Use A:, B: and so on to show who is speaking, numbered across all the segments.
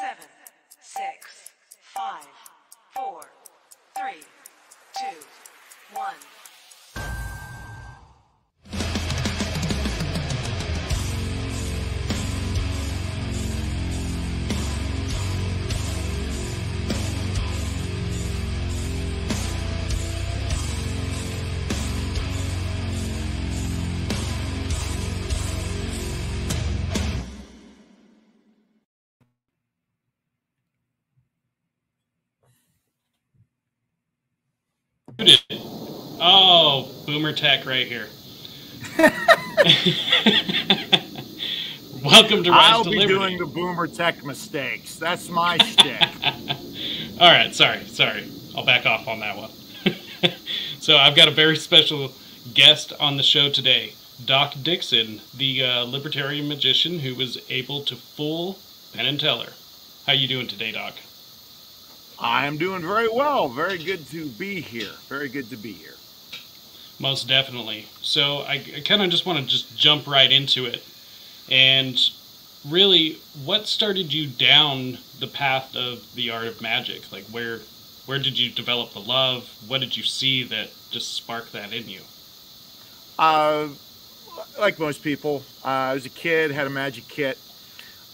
A: 7, 6, 5, 4, 3, 2, 1.
B: Oh, boomer tech right here. Welcome to Rise
C: I'll
B: to
C: be
B: Liberty.
C: doing the boomer tech mistakes. That's my shtick.
B: All right, sorry. I'll back off on that one. So I've got a very special guest on the show today, Doc Dixon, the Libertarian magician who was able to fool Penn and Teller. How you doing today, Doc?
C: I'm doing very well. Very good to be here. Very good to be here.
B: Most definitely. So I kind of just want to jump right into it. And really, what started you down the path of the art of magic? Like, where did you develop the love? What did you see that just sparked that in you?
C: Like most people, I was a kid, had a magic kit.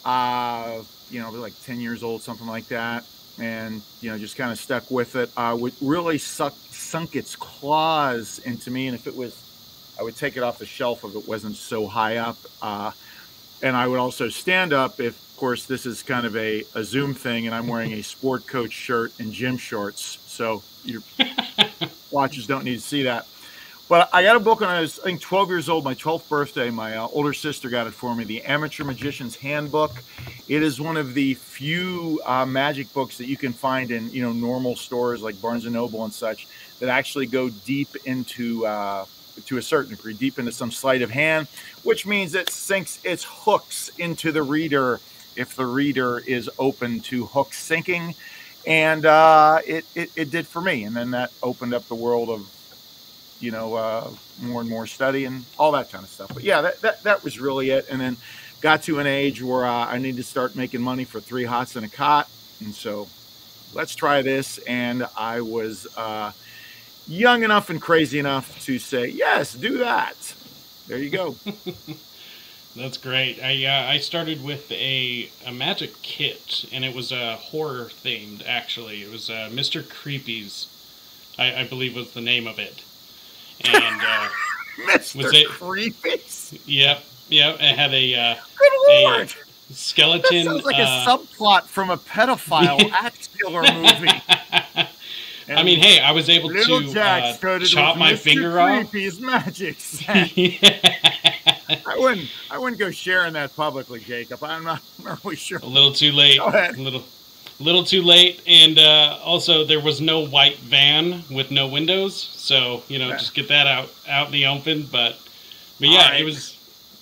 C: I was like 10 years old, something like that. And, just kind of stuck with it. What really sunk its claws into me. And if it was, I would take it off the shelf if it wasn't so high up. And I would also stand up if, of course, this is kind of a Zoom thing and I'm wearing a sport coach shirt and gym shorts. So your watchers don't need to see that. But I got a book when I was, I think, 12 years old, my 12th birthday. My older sister got it for me, the Amateur Magician's Handbook. It is one of the few magic books that you can find in, normal stores like Barnes & Noble and such that actually go deep into, to a certain degree, deep into some sleight of hand, which means it sinks its hooks into the reader if the reader is open to hook sinking. And it did for me. And then that opened up the world of, more and more study and all that kind of stuff. But yeah, that was really it. And then got to an age where I needed to start making money for 3 hots and a cot. And so let's try this. And I was young enough and crazy enough to say, yes, do that. There you go.
B: That's great. I started with a magic kit, and it was horror themed, actually. It was Mr. Creepy's, I believe was the name of it. And
C: Mr. Creepy's?
B: Yep. It had a skeleton.
C: That sounds like a subplot from a pedophile axe killer movie.
B: I mean, hey, I was able to chop my finger off.
C: Creepy's magic set. I wouldn't go sharing that publicly, Jacob. I'm not really sure.
B: A little too late.
C: Go ahead.
B: A little too late, and also there was no white van with no windows, so just get that out in the open. But yeah, right.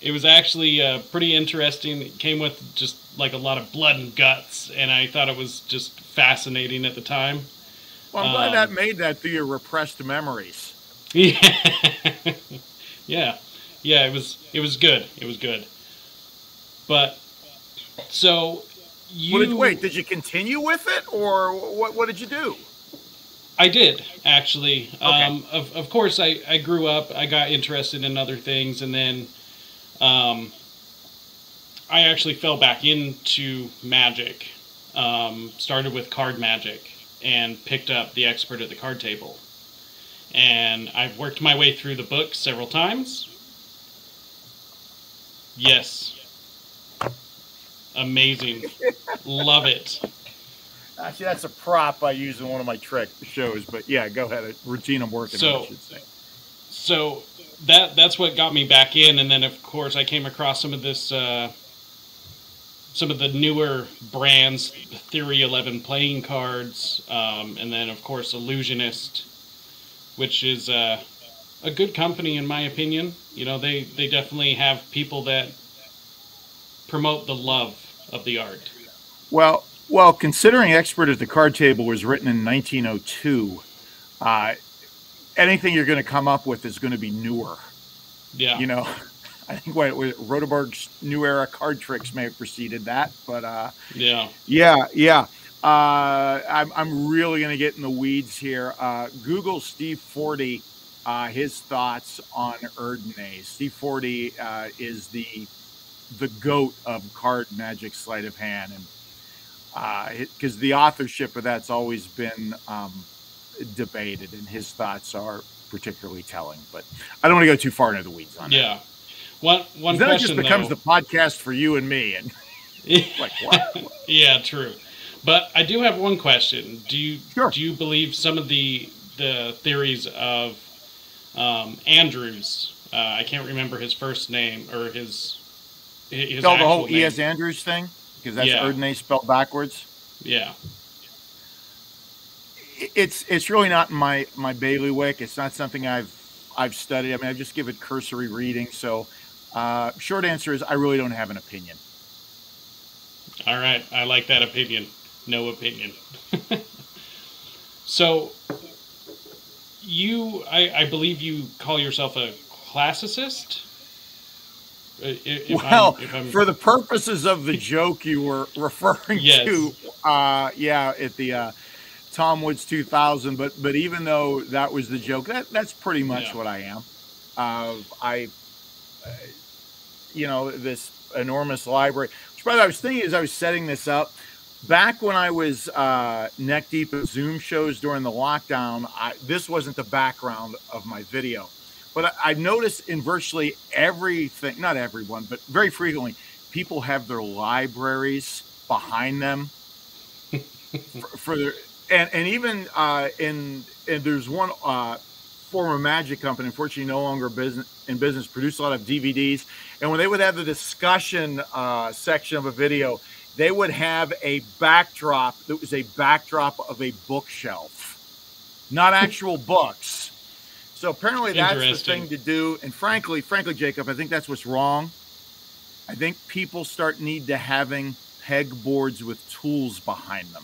B: It was actually pretty interesting. It came with just like a lot of blood and guts, and I thought it was just fascinating at the time.
C: Well, I'm glad that made that through your repressed memories.
B: Yeah, it was good. It was good. But so.
C: Wait, did you continue with it, or what did you do?
B: I did, actually.
C: Okay.
B: Of course, I grew up, I got interested in other things, and then I actually fell back into magic. Started with card magic, and picked up the Expert at the Card Table. And I've worked my way through the book several times. Yes. Amazing. Love it.
C: Actually, that's a prop I use in one of my trick shows. But yeah, go ahead. A routine I'm working on, I should say.
B: So that's what got me back in. And then, of course, I came across some of the newer brands, Theory 11 playing cards, and then, of course, Illusionist, which is a good company, in my opinion. They definitely have people that promote the love of the art.
C: Well, considering Expert at the Card Table was written in 1902, anything you're going to come up with is going to be newer.
B: Yeah.
C: I think what Rodeberg's New Era card tricks may have preceded that, but
B: Yeah.
C: yeah. I'm really going to get in the weeds here. Google Steve Forte, his thoughts on Erdnase. Steve Forte is the goat of card magic sleight of hand, and because the authorship of that's always been debated, and his thoughts are particularly telling. But I don't want to go too far into the weeds on that.
B: Yeah. One
C: then
B: question,
C: it just becomes
B: though,
C: the podcast for you and me, and like what?
B: Yeah, true. But I do have one question. Do you believe some of the theories of Andrews? I can't remember his first name or his
C: the whole
B: name.
C: E.S. Andrews thing, because that's Erdnase spelled backwards.
B: Yeah.
C: It's really not in my bailiwick. It's not something I've studied. I mean, I just give it cursory reading. So, short answer is I really don't have an opinion.
B: All right, I like that opinion. No opinion. So, I believe you call yourself a classicist?
C: For the purposes of the joke you were referring to, at the Tom Woods 2000, but even though that was the joke, that's pretty much what I am. This enormous library. Which, by the way, I was thinking as I was setting this up, back when I was neck deep in Zoom shows during the lockdown, this wasn't the background of my video. But I noticed in virtually everything, not everyone, but very frequently, people have their libraries behind them for their, and even and there's one former magic company, unfortunately no longer in business, produced a lot of DVDs, and when they would have the discussion section of a video, they would have a backdrop that was a backdrop of a bookshelf, not actual books. So apparently that's the thing to do. And frankly, Jacob, I think that's what's wrong. I think people need to having pegboards with tools behind them.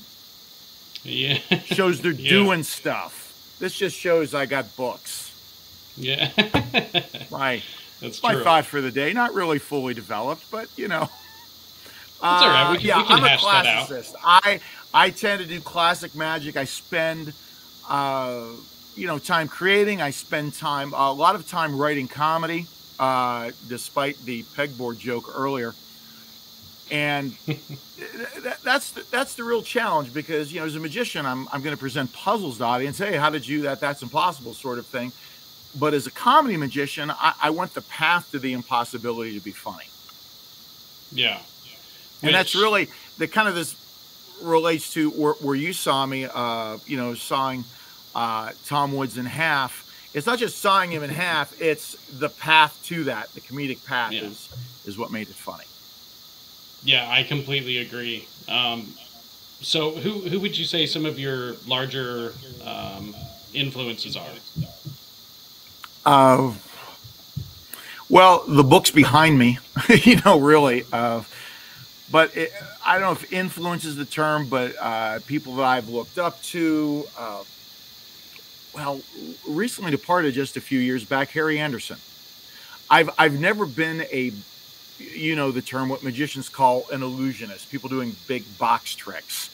B: Yeah.
C: Shows they're doing stuff. This just shows I got books.
B: Yeah.
C: That's my thought for the day. Not really fully developed, but
B: That's all right. We can
C: I'm a
B: hash
C: classicist.
B: that out.
C: I tend to do classic magic. I spend time creating. I spend a lot of time writing comedy, despite the pegboard joke earlier. And that's the real challenge, because, as a magician, I'm going to present puzzles to the audience. Hey, how did you that's impossible, sort of thing. But as a comedy magician, I want the path to the impossibility to be funny.
B: Yeah.
C: And that's really this relates to where you saw me, sawing Tom Woods in half. It's not just sawing him in half; it's the path to that. The comedic path is what made it funny.
B: Yeah, I completely agree. So, who would you say some of your larger influences are?
C: Well, the books behind me, really. But I don't know if influence is the term, but people that I've looked up to. Recently departed just a few years back, Harry Anderson. I've never been the term what magicians call an illusionist, people doing big box tricks.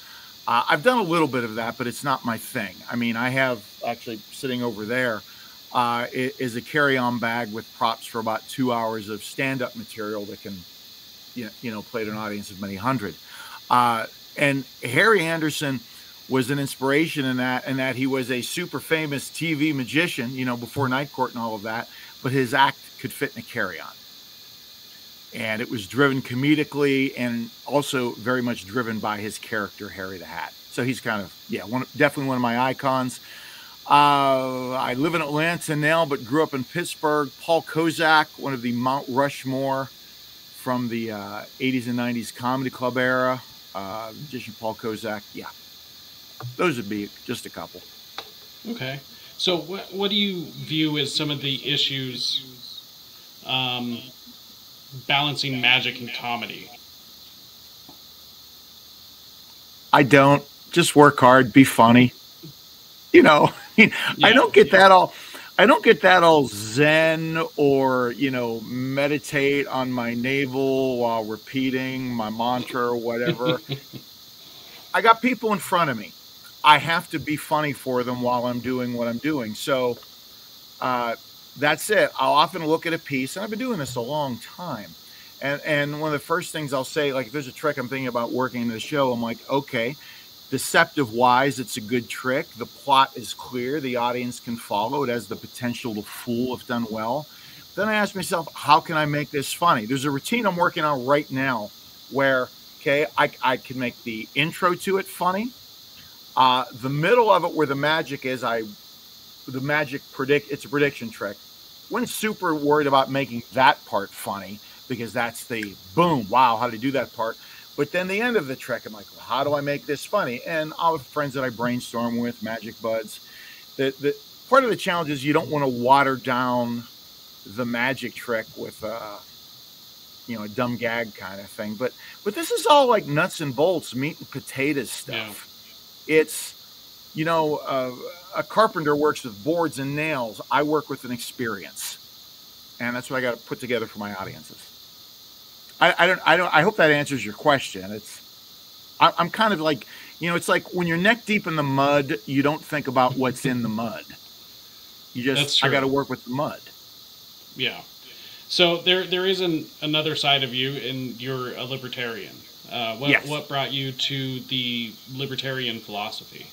C: I've done a little bit of that, but it's not my thing. I mean, I have actually sitting over there is a carry-on bag with props for about 2 hours of stand-up material that can, play to an audience of many hundred. And Harry Anderson was an inspiration in that he was a super famous TV magician, before Night Court and all of that, but his act could fit in a carry-on. And it was driven comedically and also very much driven by his character, Harry the Hat. So he's definitely one of my icons. I live in Atlanta now, but grew up in Pittsburgh. Paul Kozak, one of the Mount Rushmore from the 80s and 90s comedy club era. Magician Paul Kozak. Yeah. Those would be just a couple.
B: Okay. So what do you view as some of the issues balancing magic and comedy?
C: I don't. Just work hard, be funny. I don't get that all. I don't get that all zen or, meditate on my navel while repeating my mantra or whatever. I got people in front of me. I have to be funny for them while I'm doing what I'm doing. So that's it. I'll often look at a piece, and I've been doing this a long time. And one of the first things I'll say, like if there's a trick I'm thinking about working in the show, I'm like, okay, deceptive wise, it's a good trick. The plot is clear. The audience can follow. It has the potential to fool if done well. Then I ask myself, how can I make this funny? There's a routine I'm working on right now where, okay, I can make the intro to it funny. The middle of it where the magic is, it's a prediction trick. Wasn't super worried about making that part funny because that's the boom, wow, how to do that part. But then the end of the trick, I'm like, well, how do I make this funny? And all the friends that I brainstorm with, magic buds, the part of the challenge is you don't want to water down the magic trick with a dumb gag kind of thing. But this is all like nuts and bolts, meat and potatoes stuff. Yeah. It's, a carpenter works with boards and nails. I work with an experience, and that's what I got to put together for my audiences. I hope that answers your question. I'm kind of like, it's like when you're neck deep in the mud, you don't think about what's in the mud. I got to work with the mud.
B: Yeah. So there is another side of you, and you're a libertarian.
C: Yes.
B: What brought you to the libertarian philosophy?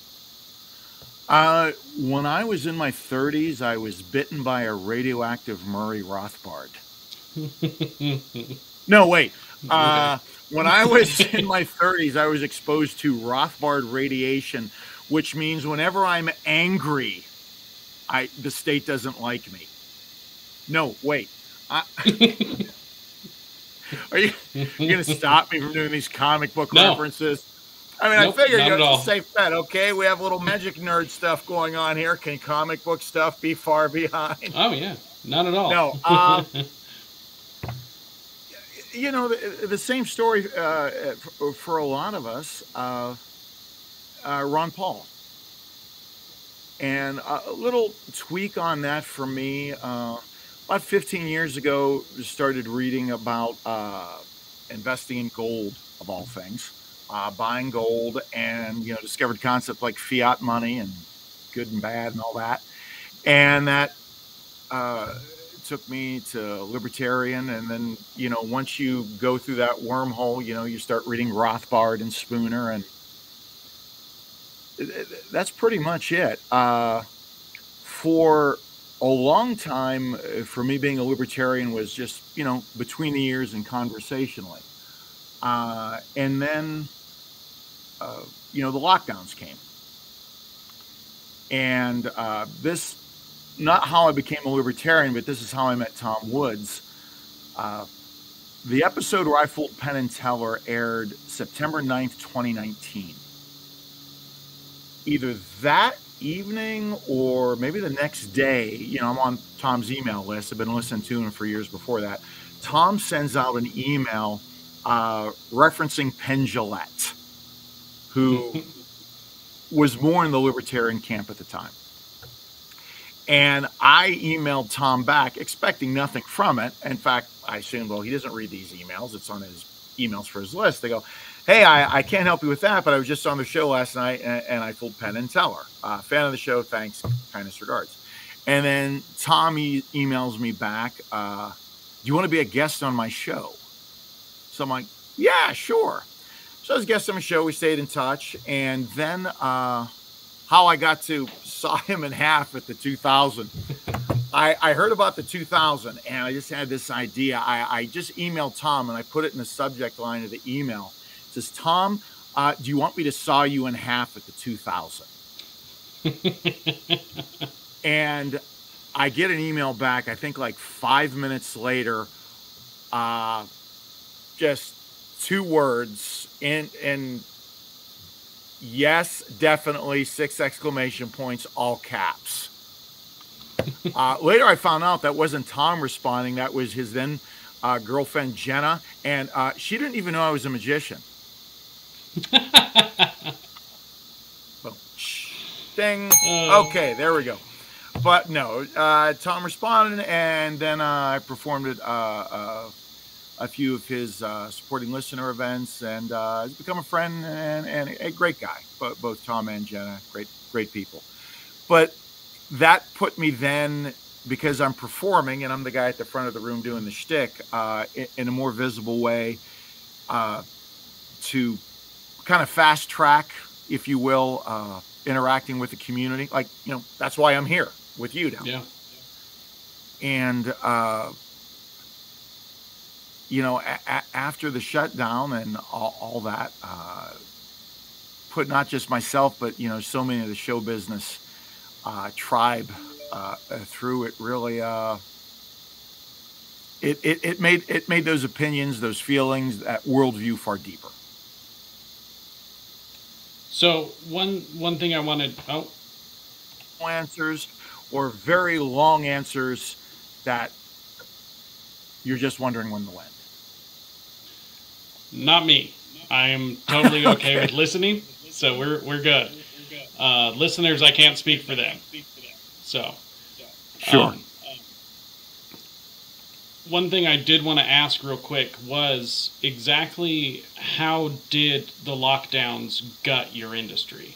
C: When I was in my 30s, I was bitten by a radioactive Murray Rothbard. No, wait. When I was in my 30s, I was exposed to Rothbard radiation, which means whenever I'm angry, the state doesn't like me. No, wait. Are you going to stop me from doing these comic book references? I mean, nope, I figured it's a safe bet. Okay, we have a little magic nerd stuff going on here. Can comic book stuff be far behind?
B: Oh, yeah. Not at all.
C: No. The same story for a lot of us, Ron Paul. And a little tweak on that for me, about 15 years ago, started reading about investing in gold, of all things, buying gold, and, discovered concepts like fiat money and good and bad and all that. And that took me to Libertarian. And then, once you go through that wormhole, you start reading Rothbard and Spooner, and that's pretty much it. For a long time, for me, being a libertarian was just, between the ears and conversationally. And then, the lockdowns came. And this, not how I became a libertarian, but this is how I met Tom Woods. The episode where I fooled Penn and Teller aired September 9th, 2019. Either that evening or maybe the next day, I'm on Tom's email list. I've been listening to him for years before that. Tom sends out an email referencing Penn Jillette, who was more in the libertarian camp at the time. And I emailed Tom back expecting nothing from it. In fact, I assumed, well, he doesn't read these emails. It's on his emails for his list. They go, hey, I can't help you with that, but I was just on the show last night and I fooled Penn and Teller. Fan of the show, thanks, kindest regards. And then Tom emails me back, do you want to be a guest on my show? So I'm like, yeah, sure. So I was a guest on my show. We stayed in touch. And then how I got to saw him in half at the 2000. I heard about the 2000 and I just had this idea. I just emailed Tom and I put it in the subject line of the email. It says, Tom, do you want me to saw you in half at the 2000? And I get an email back, I think like 5 minutes later, just 2 words and yes, definitely, 6 exclamation points, all caps. Later, I found out that wasn't Tom responding. That was his then girlfriend, Jenna. And she didn't even know I was a magician. Well, ding. Okay, there we go. But no, Tom responded, and then I performed at a few of his supporting listener events, and he's become a friend and a great guy. Both Tom and Jenna, great people. But that put me then, because I'm performing and I'm the guy at the front of the room doing the shtick, in a more visible way, to kind of fast track, if you will, interacting with the community. Like, that's why I'm here with you now.
B: Yeah.
C: And, after the shutdown and all that, put not just myself, but, so many of the show business tribe through it, really, it made those opinions, those feelings, that worldview far deeper.
B: So one thing I wanted,
C: answers or very long answers that you're just wondering when they'll end.
B: Not me. I am totally okay with listening, so we're good. Listeners, I can't speak for them. So,
C: sure.
B: One thing I did want to ask real quick was exactly how did the lockdowns gut your industry?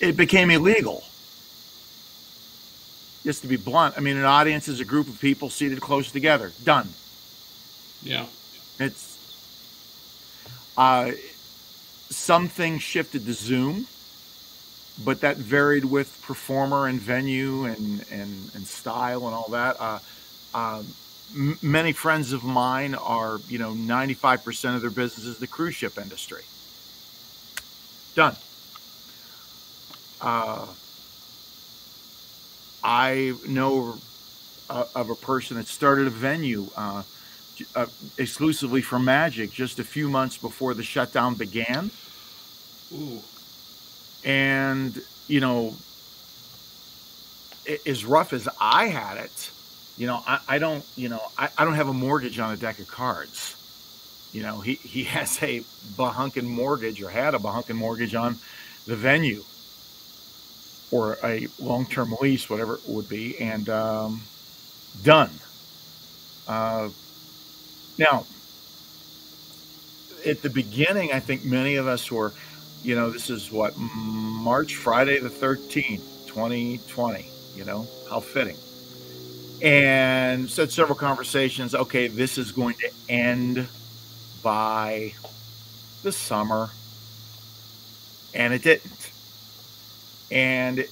C: It became illegal. Just to be blunt, I mean, an audience is a group of people seated close together. Done.
B: Yeah.
C: It's some things shifted to Zoom, but that varied with performer and venue and style and all that. Many friends of mine are, 95% of their business is the cruise ship industry. Done. I know of a person that started a venue exclusively for magic just a few months before the shutdown began.
B: Ooh.
C: And, as rough as I had it, I don't have a mortgage on a deck of cards. He has a bahunkin mortgage, or had a bahunkin mortgage on the venue, or a long-term lease, whatever it would be, and done. Now, at the beginning, I think many of us were, this is what, Friday the 13th, 2020, how fitting. And said several conversations, okay, this is going to end by the summer. And it didn't. And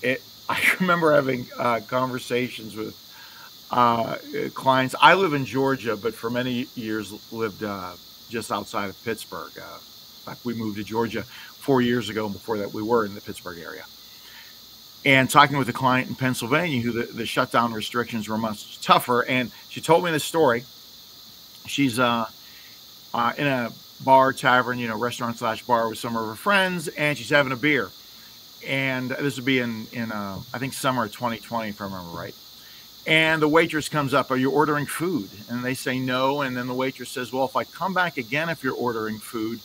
C: I remember having conversations with clients. I live in Georgia, but for many years lived just outside of Pittsburgh. In fact, we moved to Georgia 4 years ago, and before that we were in the Pittsburgh area. And talking with a client in Pennsylvania who the shutdown restrictions were much tougher, and she told me this story. She's in a bar, tavern, restaurant/bar with some of her friends, and she's having a beer. And this would be in I think summer of 2020, if I remember right. And the waitress comes up, "Are you ordering food?" And they say no. And then the waitress says, "Well, if I come back again, if you're ordering food,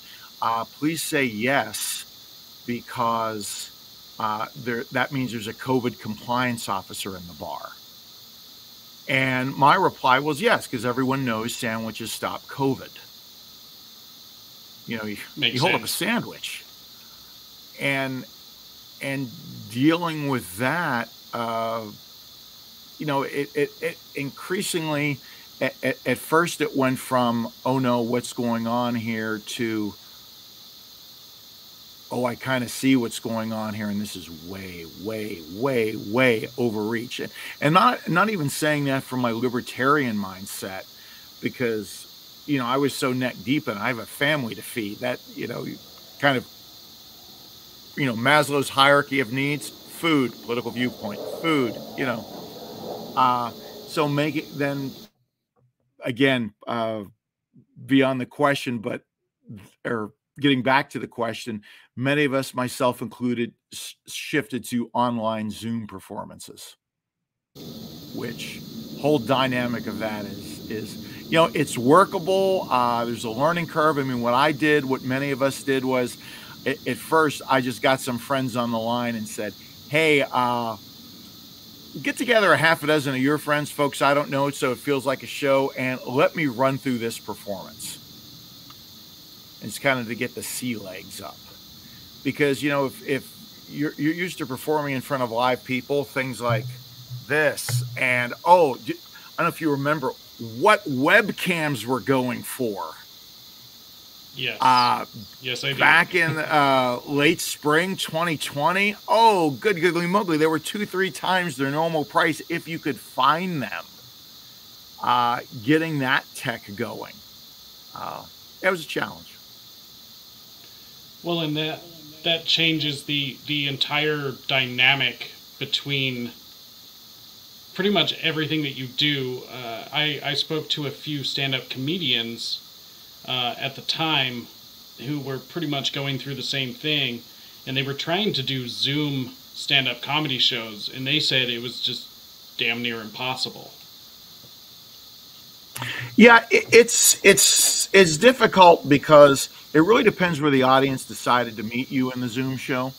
C: please say yes, because that means there's a COVID compliance officer in the bar." And my reply was yes, because everyone knows sandwiches stop COVID. You hold up a sandwich, and dealing with that, it increasingly, at first it went from, oh no, what's going on here, to, oh, I kind of see what's going on here, and this is way, way, way, way overreach. And not even saying that from my libertarian mindset, because, I was so neck deep and I have a family to feed that, kind of, Maslow's hierarchy of needs: food, political viewpoint, food, so make it then, again, beyond the question, or getting back to the question, many of us, myself included, shifted to online Zoom performances, which whole dynamic of that is it's workable. There's a learning curve. I mean, what many of us did was, at first I just got some friends on the line and said, hey, get together a half a dozen of your friends, folks I don't know, so it feels like a show, and let me run through this performance. And it's kind of to get the sea legs up. Because, you know, if you're used to performing in front of live people, things like this, and I don't know if you remember what webcams were going for.
B: Yes. Yes, I do.
C: Back in late spring 2020. Oh, goodly moogly. They were 2-3 times their normal price if you could find them. Getting that tech going. It was a challenge.
B: Well, and that changes the entire dynamic between pretty much everything that you do. I spoke to a few stand-up comedians at the time who were pretty much going through the same thing, and they were trying to do Zoom stand-up comedy shows, and they said it was just damn near impossible.
C: Yeah, it's difficult because it really depends where the audience decided to meet you in the Zoom show.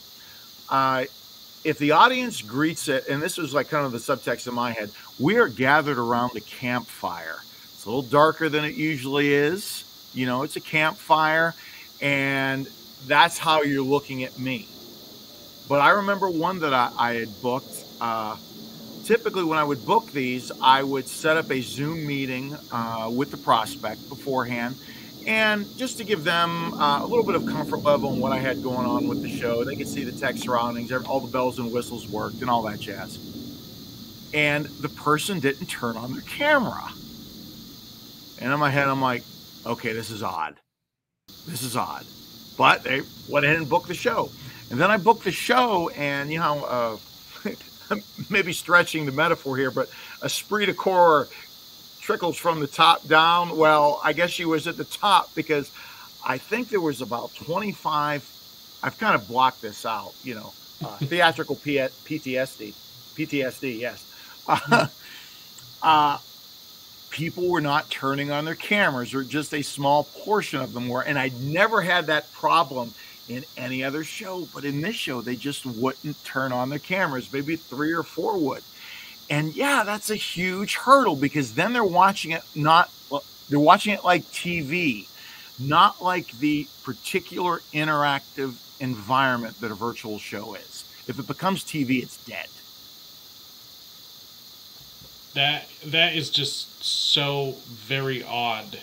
C: If the audience greets it, and this was like kind of the subtext in my head, we are gathered around the campfire. It's a little darker than it usually is. You know, it's a campfire, and that's how you're looking at me. But I remember one that I had booked. Typically, when I would book these, I would set up a Zoom meeting with the prospect beforehand, and just to give them a little bit of comfort level on what I had going on with the show. They could see the tech surroundings, all the bells and whistles worked, and all that jazz. And the person didn't turn on their camera. And in my head, I'm like, okay, this is odd. This is odd. But they went ahead and booked the show. And then I booked the show, and, you know, maybe stretching the metaphor here, but esprit de corps trickles from the top down. Well, I guess she was at the top because I think there was about 25. I've kind of blocked this out, you know, theatrical PTSD, yes. People were not turning on their cameras, or just a small portion of them were. And I never had that problem in any other show, but in this show, they just wouldn't turn on their cameras. Maybe 3 or 4 would. And yeah, that's a huge hurdle, because then they're watching it like TV, not like the particular interactive environment that a virtual show is. If it becomes TV, it's dead.
B: That is just so very odd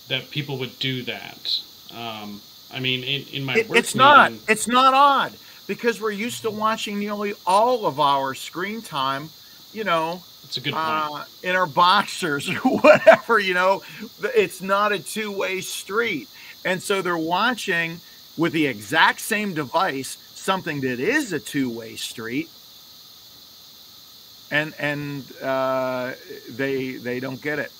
B: that people would do that. I mean, in my work
C: it's not odd, because we're used to watching nearly all of our screen time, you know,
B: it's a good point.
C: In our boxers or whatever, you know. It's not a two-way street. And so they're watching with the exact same device something that is a two-way street, and they don't get it.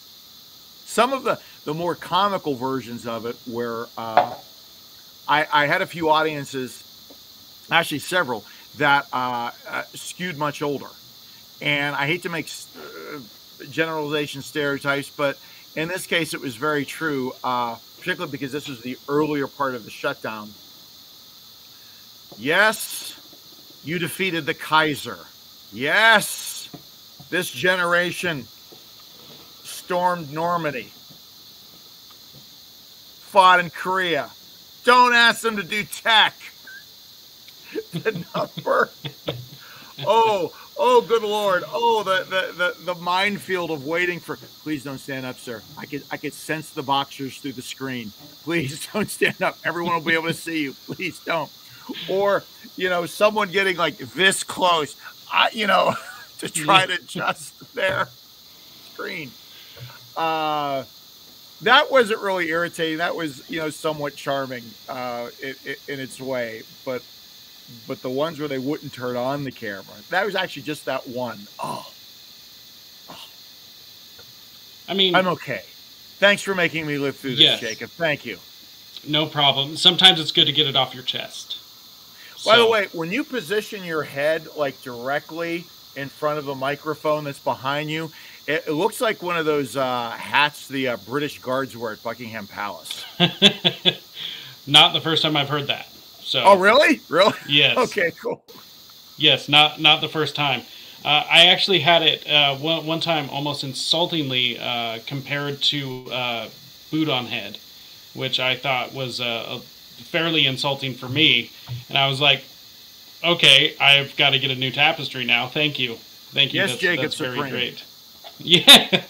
C: Some of the more comical versions of it where I had a few audiences, actually several, that skewed much older. And I hate to make generalization stereotypes, but in this case, it was very true, particularly because this was the earlier part of the shutdown. Yes, you defeated the Kaiser. Yes, this generation stormed Normandy, fought in Korea. Don't ask them to do tech. The number. Oh, good Lord. Oh, the minefield of waiting for, please don't stand up, sir. I could sense the boxers through the screen. Please don't stand up. Everyone will be able to see you. Please don't. Or, you know, someone getting like this close, you know, to try to adjust their screen. That wasn't really irritating. That was, you know, somewhat charming in its way. But the ones where they wouldn't turn on the camera, that was actually just that one. Oh.
B: I mean,
C: I'm okay. Thanks for making me live through this,
B: yes.
C: Jacob. Thank you.
B: No problem. Sometimes it's good to get it off your chest.
C: By the way, when you position your head like directly in front of the microphone that's behind you, it looks like one of those hats the British guards wear at Buckingham Palace.
B: Not the first time I've heard that. So.
C: Oh, really? Really?
B: Yes.
C: Okay, cool.
B: Yes, not the first time. I actually had it one time almost insultingly compared to boot on head, which I thought was fairly insulting for me. And I was like, okay, I've got to get a new tapestry now. Thank you.
C: Yes, Jacob
B: that's very
C: Supreme.
B: great. Yeah,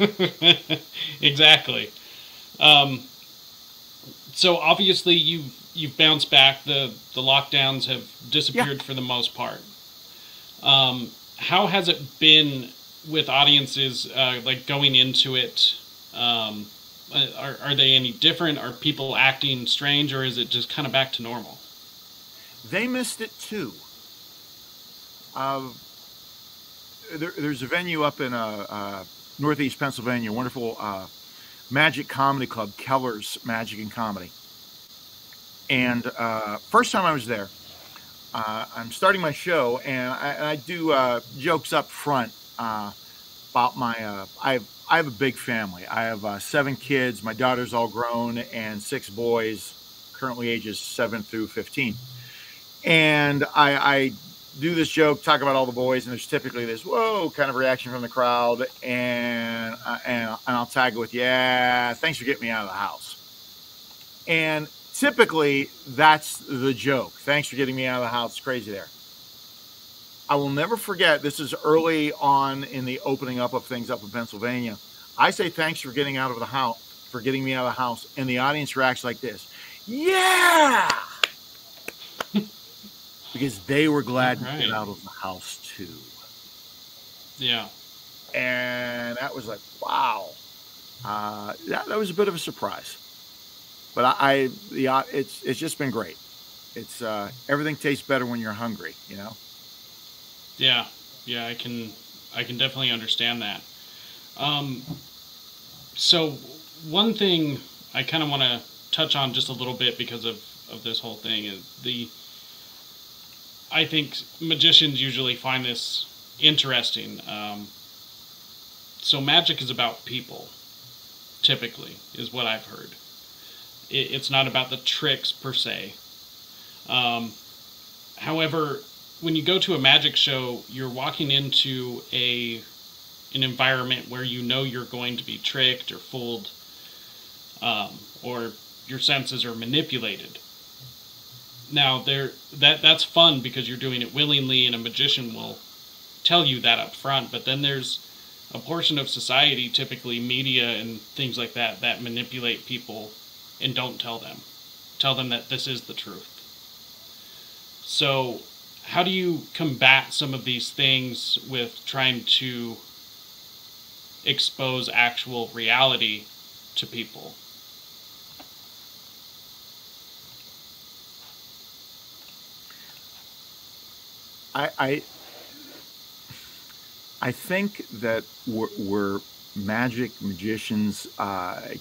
B: exactly. So obviously you've bounced back. The lockdowns have disappeared for the most part. How has it been with audiences like going into it? Are they any different? Are people acting strange, or is it just kind of back to normal?
C: They missed it too. There's a venue up in Northeast Pennsylvania, wonderful magic comedy club, Keller's Magic and Comedy. And first time I was there, I'm starting my show, and I do jokes up front about my. I have a big family. I have 7 kids. My daughter's all grown, and 6 boys, currently ages 7 through 15. And I do this joke, talk about all the boys, and there's typically this whoa kind of reaction from the crowd, and I'll tag it with, yeah, thanks for getting me out of the house. And typically that's the joke. Thanks for getting me out of the house. It's crazy there. I will never forget, this is early on in the opening up of things up in Pennsylvania. I say thanks for getting out of the house, for getting me out of the house, and the audience reacts like this. Yeah! Because they were glad to get out of the house too.
B: Yeah.
C: And that was like, wow. That was a bit of a surprise. But it's just been great. It's everything tastes better when you're hungry, you know?
B: Yeah. Yeah, I can definitely understand that. So one thing I kind of want to touch on just a little bit because of this whole thing is I think magicians usually find this interesting. So magic is about people, typically, is what I've heard. It's not about the tricks per se. However, when you go to a magic show, you're walking into an environment where you know you're going to be tricked or fooled, or your senses are manipulated. Now, that's fun because you're doing it willingly, and a magician will tell you that up front. But then there's a portion of society, typically media and things like that, that manipulate people and don't tell them. Tell them that this is the truth. So how do you combat some of these things with trying to expose actual reality to people?
C: I think that we're magicians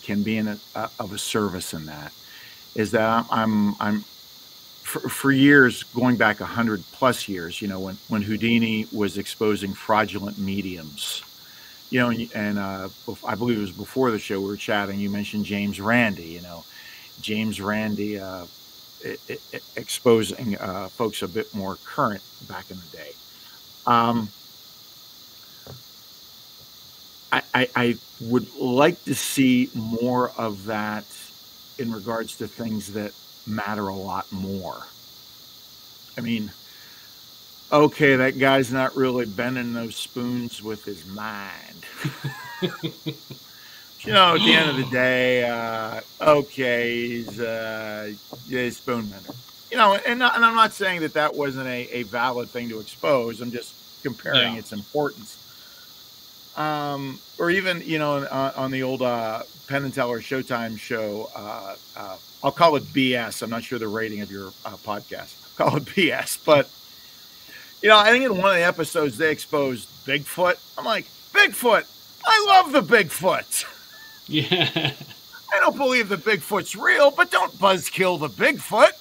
C: can be of a service in that. Is that I'm for years, going back 100+ years, you know, when Houdini was exposing fraudulent mediums, you know, and I believe it was before the show we were chatting. You mentioned James Randi, you know, James Randi exposing folks a bit more current back in the day. I would like to see more of that in regards to things that matter a lot more. I mean, okay, that guy's not really bending those spoons with his mind. You know, at the end of the day, okay, he's a spoon bender. You know, and I'm not saying that wasn't a valid thing to expose. I'm just comparing its importance. Or even, you know, on the old Penn and Teller Showtime show, I'll call it BS. I'm not sure the rating of your podcast. I'll call it BS. But, you know, I think in one of the episodes they exposed Bigfoot. I'm like, Bigfoot! I love the Bigfoot!
B: Yeah.
C: I don't believe the Bigfoot's real, but don't buzzkill the Bigfoot.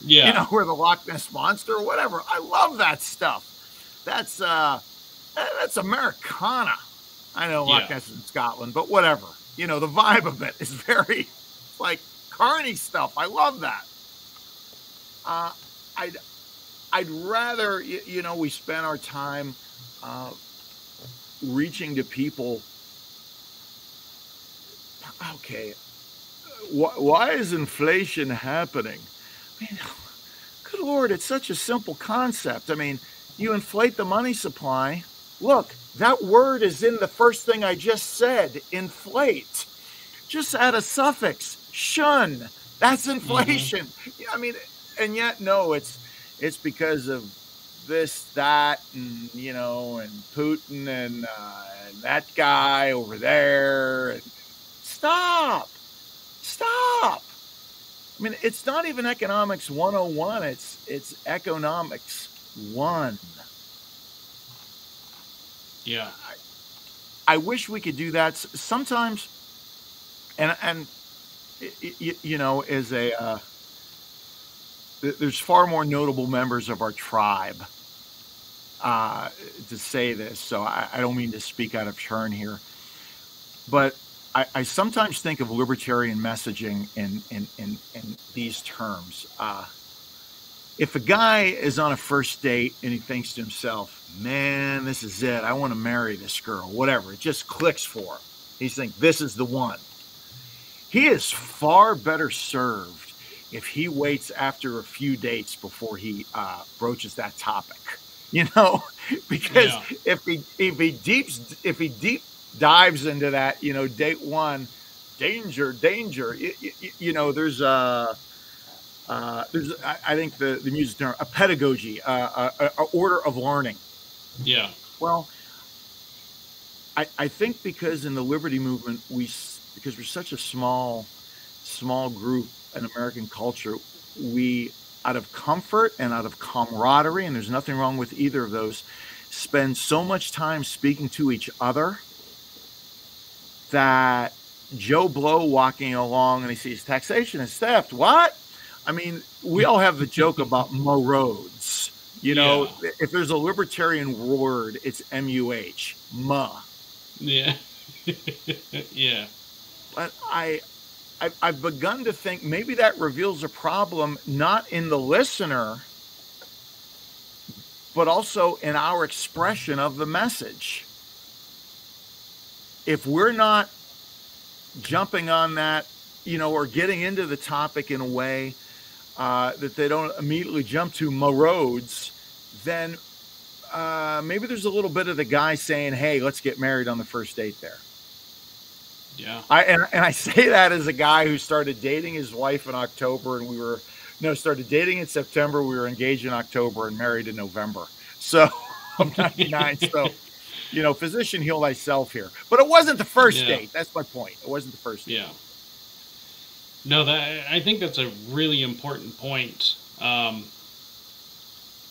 B: Yeah.
C: You know, or the Loch Ness Monster or whatever. I love that stuff. That's Americana. I know Loch Ness is in Scotland, but whatever. You know, the vibe of it is very like carny stuff. I love that. I'd rather, we spend our time reaching to people. Okay, why is inflation happening? I mean, good Lord, it's such a simple concept. I mean, you inflate the money supply. Look, that word is in the first thing I just said, inflate. Just add a suffix, shun. That's inflation. Mm-hmm. I mean, and yet, no, it's because of this, that, and, and Putin and that guy over there. And stop. I mean, it's not even economics 101. It's economics 1.
B: Yeah.
C: I wish we could do that sometimes. And as there's far more notable members of our tribe to say this, so I don't mean to speak out of turn here, but I sometimes think of libertarian messaging in these terms. If a guy is on a first date and he thinks to himself, man, this is it, I want to marry this girl, whatever, it just clicks for him. He's thinking, this is the one. He is far better served if he waits after a few dates before he broaches that topic, because if he deep dives into that, date one, danger. There's I think the music term, a pedagogy, a order of learning.
B: Yeah.
C: Well, I think because in the liberty movement because we're such a small group in American culture, we, out of comfort and out of camaraderie, and there's nothing wrong with either of those, spend so much time speaking to each other that Joe Blow walking along and he sees taxation is theft. What? I mean, we all have the joke about Mo Rhodes. If there's a libertarian word, it's M-U-H, muh.
B: Yeah. Yeah.
C: But I've begun to think maybe that reveals a problem not in the listener, but also in our expression of the message. If we're not jumping on that, or getting into the topic in a way that they don't immediately jump to Mo Rhodes, then maybe there's a little bit of the guy saying, hey, let's get married on the first date there.
B: Yeah.
C: I say that as a guy who started dating his wife in October, and started dating in September. We were engaged in October and married in November. So I'm 99. So, physician, heal thyself here. But it wasn't the first date. That's my point. It wasn't the first date.
B: Yeah. No, I think that's a really important point.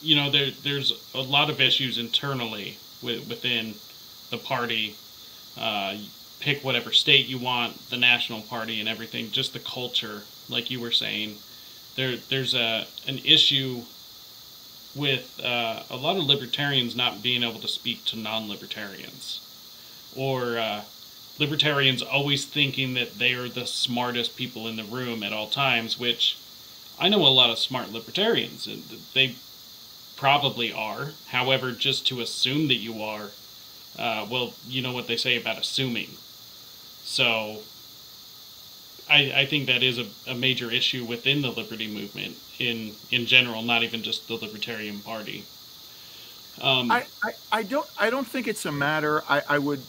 B: There's a lot of issues internally within the party. Pick whatever state you want, the national party and everything, just the culture, like you were saying. There's an issue with a lot of libertarians not being able to speak to non-libertarians, or libertarians always thinking that they are the smartest people in the room at all times, which I know a lot of smart libertarians, and they probably are. However, just to assume that you are, well, you know what they say about assuming. So I think that is a major issue within the liberty movement in general, not even just the Libertarian Party.
C: I don't think it's a matter. I would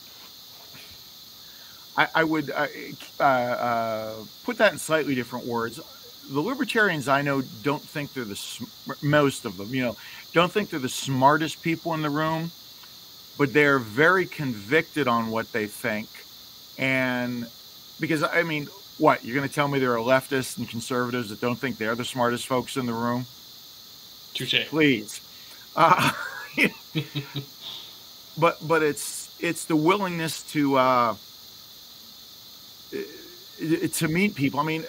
C: put that in slightly different words. The libertarians I know don't think they're most of them, don't think they're the smartest people in the room, but they're very convicted on what they think. And because, I mean, what, you're going to tell me there are leftists and conservatives that don't think they're the smartest folks in the room?
B: Touché.
C: Please. But it's the willingness to meet people. I mean,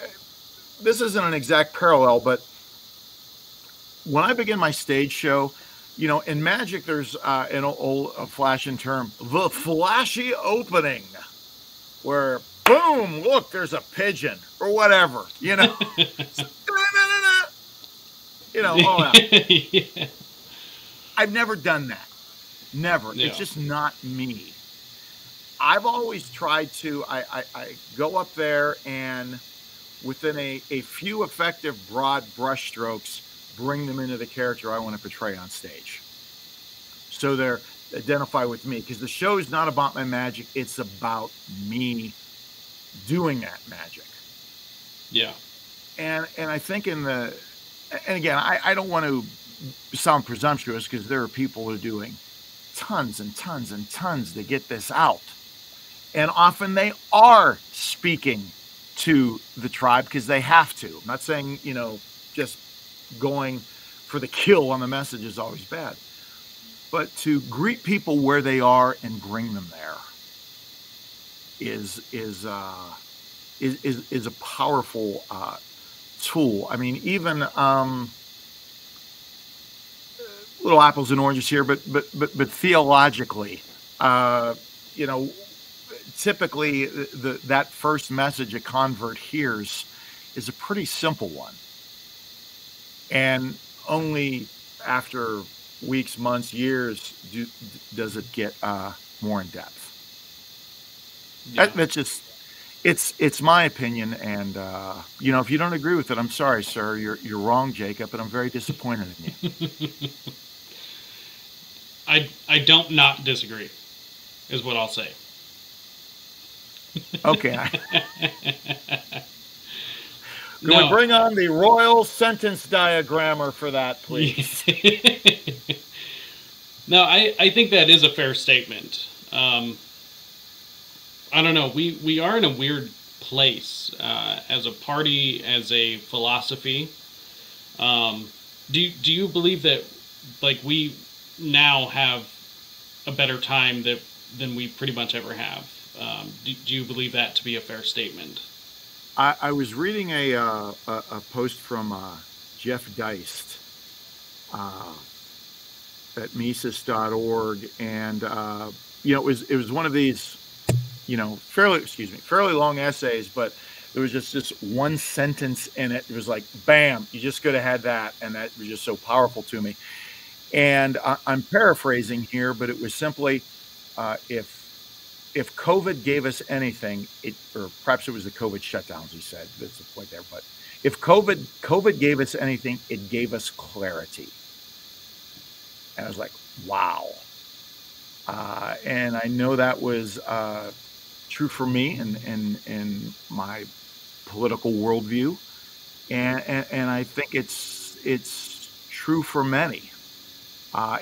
C: this isn't an exact parallel, but when I begin my stage show, in magic, there's an old flashing term, the flashy opening, where boom, look, there's a pigeon or whatever, all that.
B: Yeah.
C: I've never done that. Never.
B: Yeah.
C: It's just not me. I've always tried to, I go up there and within a few effective broad brushstrokes, bring them into the character I want to portray on stage. So they're identify with me, because the show is not about my magic. It's about me doing that magic.
B: Yeah.
C: And I think and again, I don't want to sound presumptuous, because there are people who are doing tons and tons and tons to get this out. And often they are speaking to the tribe because they have to. I'm not saying, just going for the kill on the message is always bad. But to greet people where they are and bring them there is a powerful tool. I mean, even little apples and oranges here, but theologically, typically that first message a convert hears is a pretty simple one, and only after weeks, months, years does it get more in depth.
B: Yeah.
C: That's just it's my opinion, and if you don't agree with it, I'm sorry, sir. You're wrong, Jacob, and I'm very disappointed in you.
B: I don't not disagree, is what I'll say.
C: Okay. Can
B: No.
C: we bring on the royal sentence diagrammer for that, please?
B: No, I think that is a fair statement. I don't know. We are in a weird place as a party, as a philosophy. Do you believe that, like, we now have a better time than we pretty much ever have? Do you believe that to be a fair statement?
C: I was reading a post from Jeff Deist at Mises.org, and it was one of these fairly long essays, but there was just this one sentence in it. It was like, bam, you just could have had that, and that was just so powerful to me. And I'm paraphrasing here, but it was simply, if COVID gave us anything, or perhaps it was the COVID shutdowns, he said, that's the point there, but if COVID gave us anything, it gave us clarity. And I was like, wow. And I know that was true for me in my political worldview, and I think it's true for many.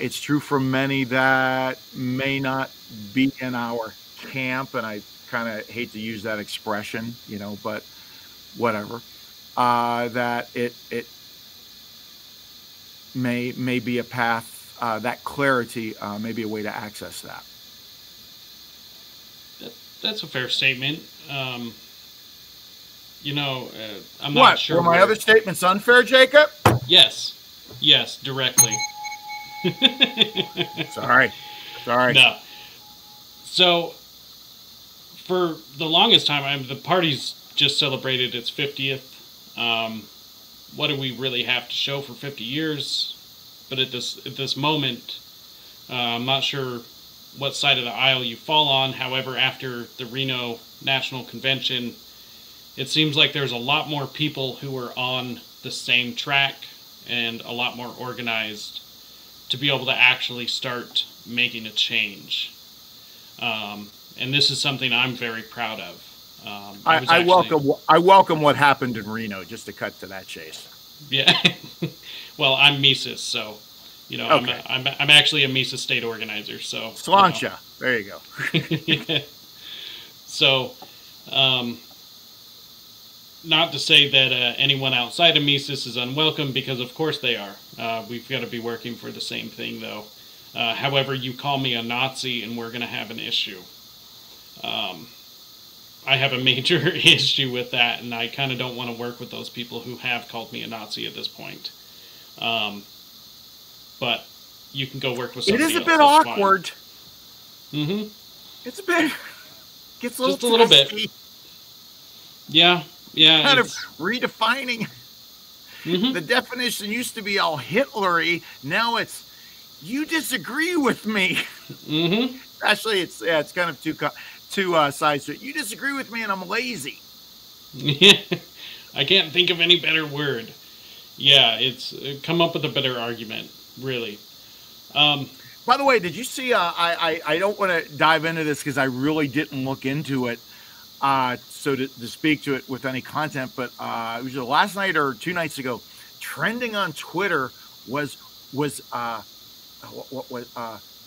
C: It's true for many that may not be in our camp, and I kind of hate to use that expression, but whatever. That it may be a path. That clarity may be a way to access that.
B: That's a fair statement. I'm
C: What?
B: not sure.
C: Were my other statements unfair, Jacob?
B: Yes, directly.
C: Sorry.
B: No. So, for the longest time, the party's just celebrated its 50th. What do we really have to show for 50 years? But at this moment, I'm not sure what side of the aisle you fall on. However, after the Reno National Convention, it seems like there's a lot more people who are on the same track and a lot more organized to be able to actually start making a change. And this is something I'm very proud of.
C: I welcome what happened in Reno, just to cut to that chase.
B: Yeah. Well, I'm Mises, so
C: Okay.
B: I'm actually a Mises state organizer. So
C: Slancha. There you go.
B: So, not to say that anyone outside of Mises is unwelcome, because of course they are. We've got to be working for the same thing, though. However, you call me a Nazi and we're going to have an issue. I have a major issue with that, and I kind of don't want to work with those people who have called me a Nazi at this point. But you can go work with somebody else.
C: It is a bit awkward.
B: Mm-hmm.
C: It's a bit... Gets a little
B: Just a little
C: testy.
B: bit. Yeah.
C: Kind of redefining. The definition used to be all Hitlery. Now it's, you disagree with me. Actually, it's kind of two sides to it. You disagree with me, and I'm lazy.
B: I can't think of any better word. Yeah, it's come up with a better argument, really.
C: By the way, did you see? I don't want to dive into this because I really didn't look into it, so to speak to it with any content. But it was last night or 2 nights ago. Trending on Twitter was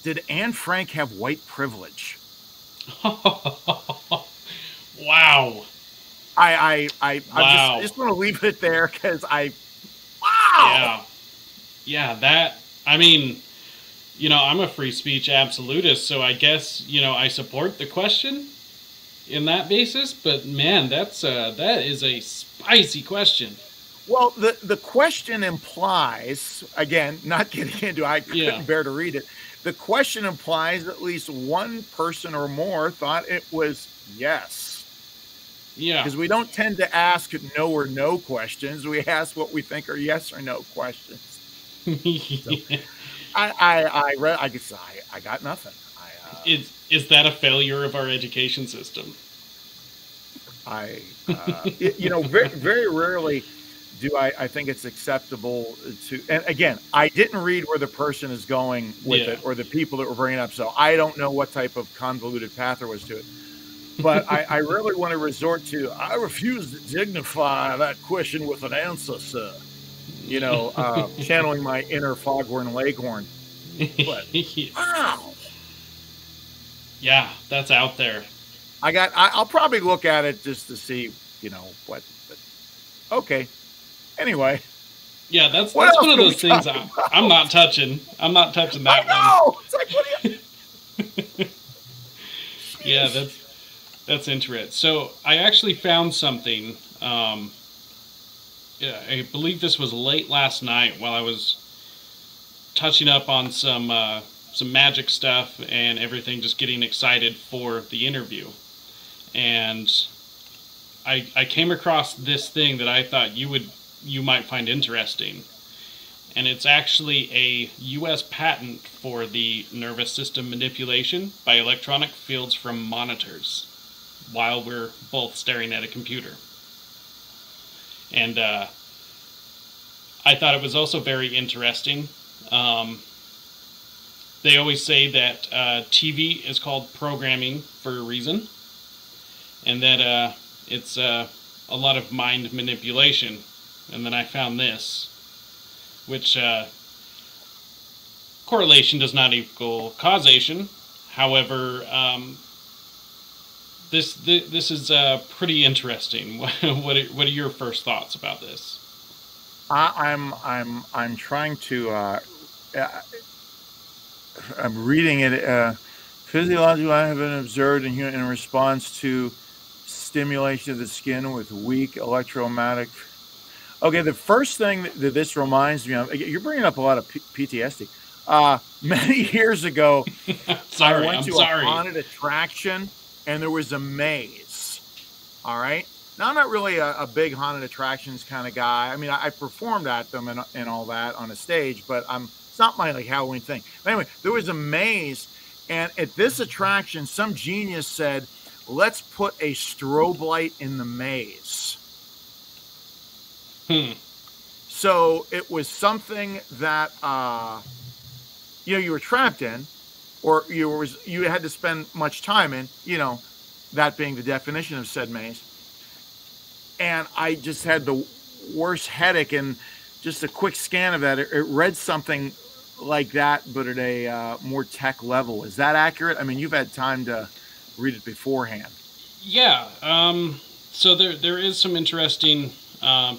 C: did Anne Frank have white privilege?
B: Wow.
C: I just want to leave it there because wow.
B: Yeah, that, I mean, I'm a free speech absolutist, so I guess, I support the question in that basis, but man, that is a spicy question.
C: Well, the question implies, again, not getting into, I couldn't bear to read it. The question implies at least one person or more thought it was yes.
B: Yeah.
C: Because we don't tend to ask no or no questions. We ask what we think are yes or no questions. So, I guess I got nothing.
B: Is that a failure of our education system?
C: Very, very rarely do I think it's acceptable to, and again, I didn't read where the person is going with it or the people that were bringing it up, so I don't know what type of convoluted path there was to it. But I really want to resort to, I refuse to dignify that question with an answer, sir. Channeling my inner Foghorn Leghorn. But, wow.
B: Yeah, that's out there.
C: I'll probably look at it just to see, what. But, okay. Anyway.
B: Yeah, that's one of those things I'm not touching. I'm not touching that one.
C: I know! It's like, what do you...
B: Yeah, that's interesting. So I actually found something. I believe this was late last night while I was touching up on some magic stuff and everything, just getting excited for the interview. And I came across this thing that I thought you might find interesting. And it's actually a U.S. patent for the nervous system manipulation by electronic fields from monitors while we're both staring at a computer. And I thought it was also very interesting. They always say that TV is called programming for a reason, and that it's a lot of mind manipulation. And then I found this, which correlation does not equal causation. However, this is pretty interesting. What are your first thoughts about this?
C: I'm trying to. I'm reading it. Physiologically, I have been observed in response to stimulation of the skin with weak electromagnetic. Okay, the first thing that this reminds me of, you're bringing up a lot of PTSD. Many years ago, I went to a haunted attraction, and there was a maze. All right? Now, I'm not really a big haunted attractions kind of guy. I mean, I performed at them and all that on a stage, but it's not my Halloween thing. But anyway, there was a maze, and at this attraction, some genius said, let's put a strobe light in the maze. So it was something that you were trapped in, or you had to spend much time in, that being the definition of said maze. And I just had the worst headache, and just a quick scan of that, it read something like that, but at a more tech level. Is that accurate? I mean, you've had time to read it beforehand.
B: Yeah. So there is some interesting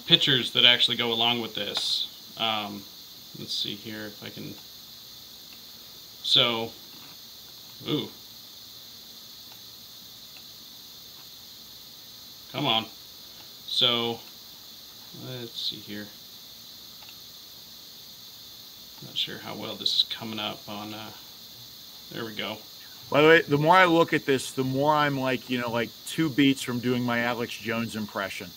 B: pictures that actually go along with this. Let's see here if I can. So, ooh. Come on. So, let's see here. Not sure how well this is coming up on, there we go.
C: By the way, the more I look at this, the more I'm like 2 beats from doing my Alex Jones impression.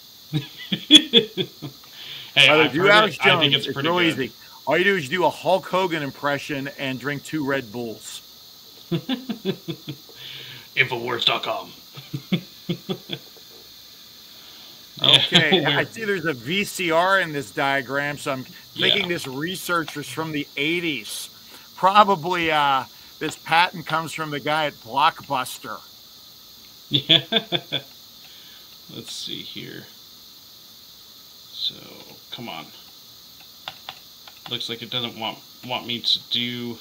B: Hey,
C: Brother,
B: I've
C: do
B: heard
C: Alex
B: it.
C: Jones.
B: I think it's
C: It's
B: pretty
C: real
B: good.
C: easy. All you do is do a Hulk Hogan impression and drink 2 Red Bulls.
B: Infowars.com.
C: Okay, I see there's a VCR in this diagram, so I'm thinking
B: Yeah.
C: this research was from the 80s. Probably this patent comes from the guy at Blockbuster.
B: Yeah. Let's see here. So, come on. Looks like it doesn't want me to do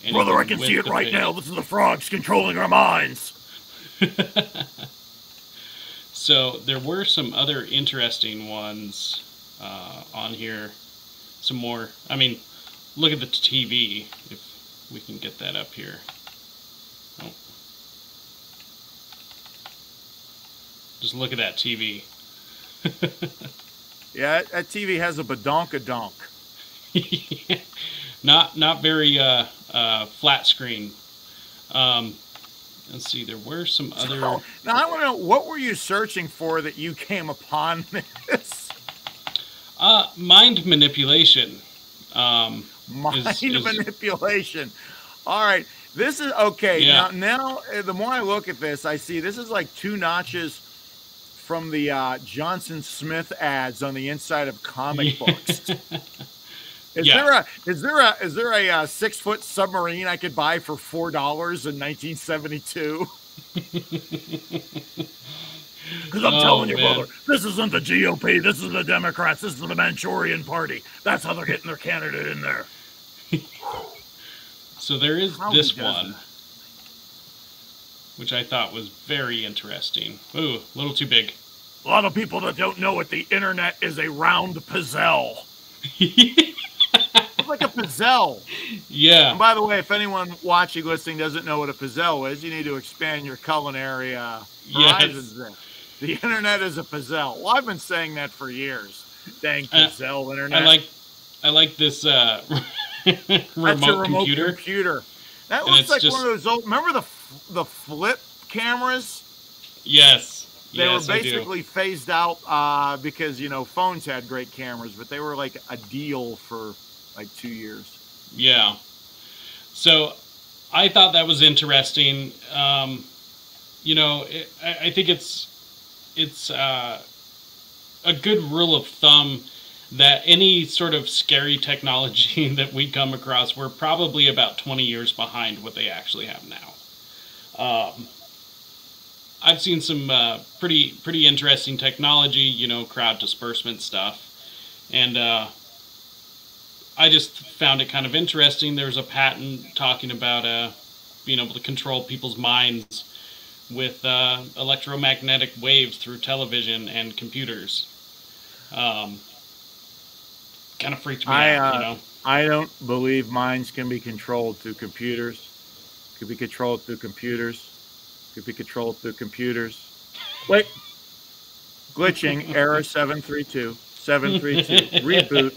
B: anything.
C: Brother, I can
B: with
C: see it
B: the
C: right
B: page.
C: now. This is the frogs controlling our minds.
B: So there were some other interesting ones on here. Some more. I mean, look at the TV, if we can get that up here. Oh. Just look at that TV.
C: Yeah, that TV has a badonkadonk.
B: Not very flat screen. Let's see, there were some other...
C: So, now, I want to know, what were you searching for that you came upon this?
B: Mind manipulation.
C: Mind
B: is
C: manipulation. All right. This is, okay,
B: Yeah.
C: now, the more I look at this, I see this is like 2 notches from the Johnson Smith ads on the inside of comic books. Is
B: Yeah.
C: there a 6-foot submarine I could buy for $4 in 1972? Because I'm telling you,
B: man.
C: brother, this isn't the GOP, this is the Democrats, this is the Manchurian Party. That's how they're getting their candidate in there.
B: So there is
C: How
B: this
C: he does
B: one,
C: that.
B: which I thought was very interesting. Ooh, a little too big.
C: A lot of people that don't know it, the internet is a round pizzelle. It's like a pizzelle.
B: Yeah.
C: And by the way, if anyone watching, listening doesn't know what a pizzelle is, you need to expand your culinary horizons there. The internet is a pizzelle. Well, I've been saying that for years. Dang pizzelle internet.
B: I like this
C: That's a
B: remote
C: remote
B: computer.
C: That
B: And
C: looks
B: it's
C: like
B: just-
C: one of those old. Remember the flip cameras?
B: Yes.
C: They
B: Yes,
C: were
B: I do.
C: basically phased out because phones had great cameras, but they were like a deal for like 2 years.
B: Yeah. So I thought that was interesting. I think it's a good rule of thumb that any sort of scary technology that we come across, we're probably about 20 years behind what they actually have now. I've seen some pretty interesting technology, crowd dispersement stuff, and I just found it kind of interesting. There's a patent talking about being able to control people's minds with electromagnetic waves through television and computers. Kind of freaked me out,
C: I don't believe minds can be controlled through computers. Could be controlled through computers. Could be controlled through computers. Wait. Glitching. Error 732. 732. Reboot.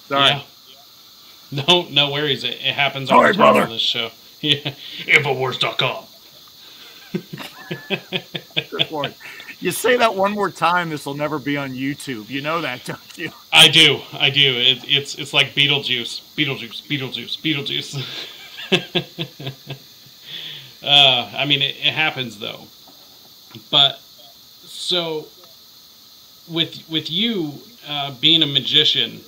C: Sorry.
B: Yeah. No worries. It happens
C: Sorry,
B: all the time
C: brother.
B: on this show. Yeah. Infowars.com.
C: Good Lord. You say that one more time, this will never be on YouTube. You know that, don't you?
B: I do. It's like Beetlejuice. Beetlejuice. It happens though. But so with you being a magician,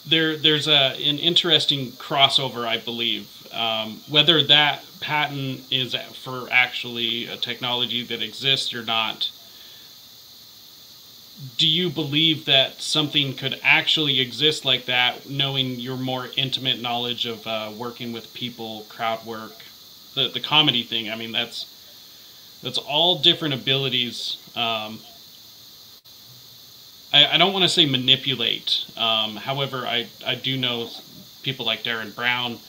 B: there's an interesting crossover, I believe. Whether that patent is for actually a technology that exists or not, do you believe that something could actually exist like that, knowing your more intimate knowledge of working with people, crowd work, the comedy thing? I mean, that's all different abilities. I don't want to say manipulate. However, I do know people like Darren Brown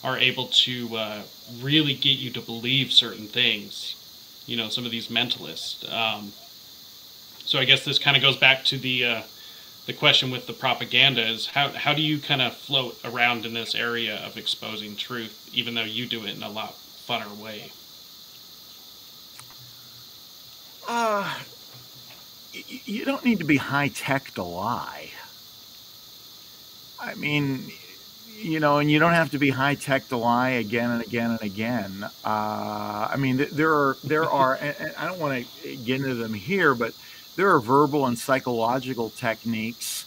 B: are able to really get you to believe certain things. Some of these mentalists. So I guess this kind of goes back to the question with the propaganda is how do you kind of float around in this area of exposing truth, even though you do it in a lot funner way?
C: you don't need to be high tech to lie. I mean, and you don't have to be high tech to lie again and again and again. I mean, there are, and I don't want to get into them here, but there are verbal and psychological techniques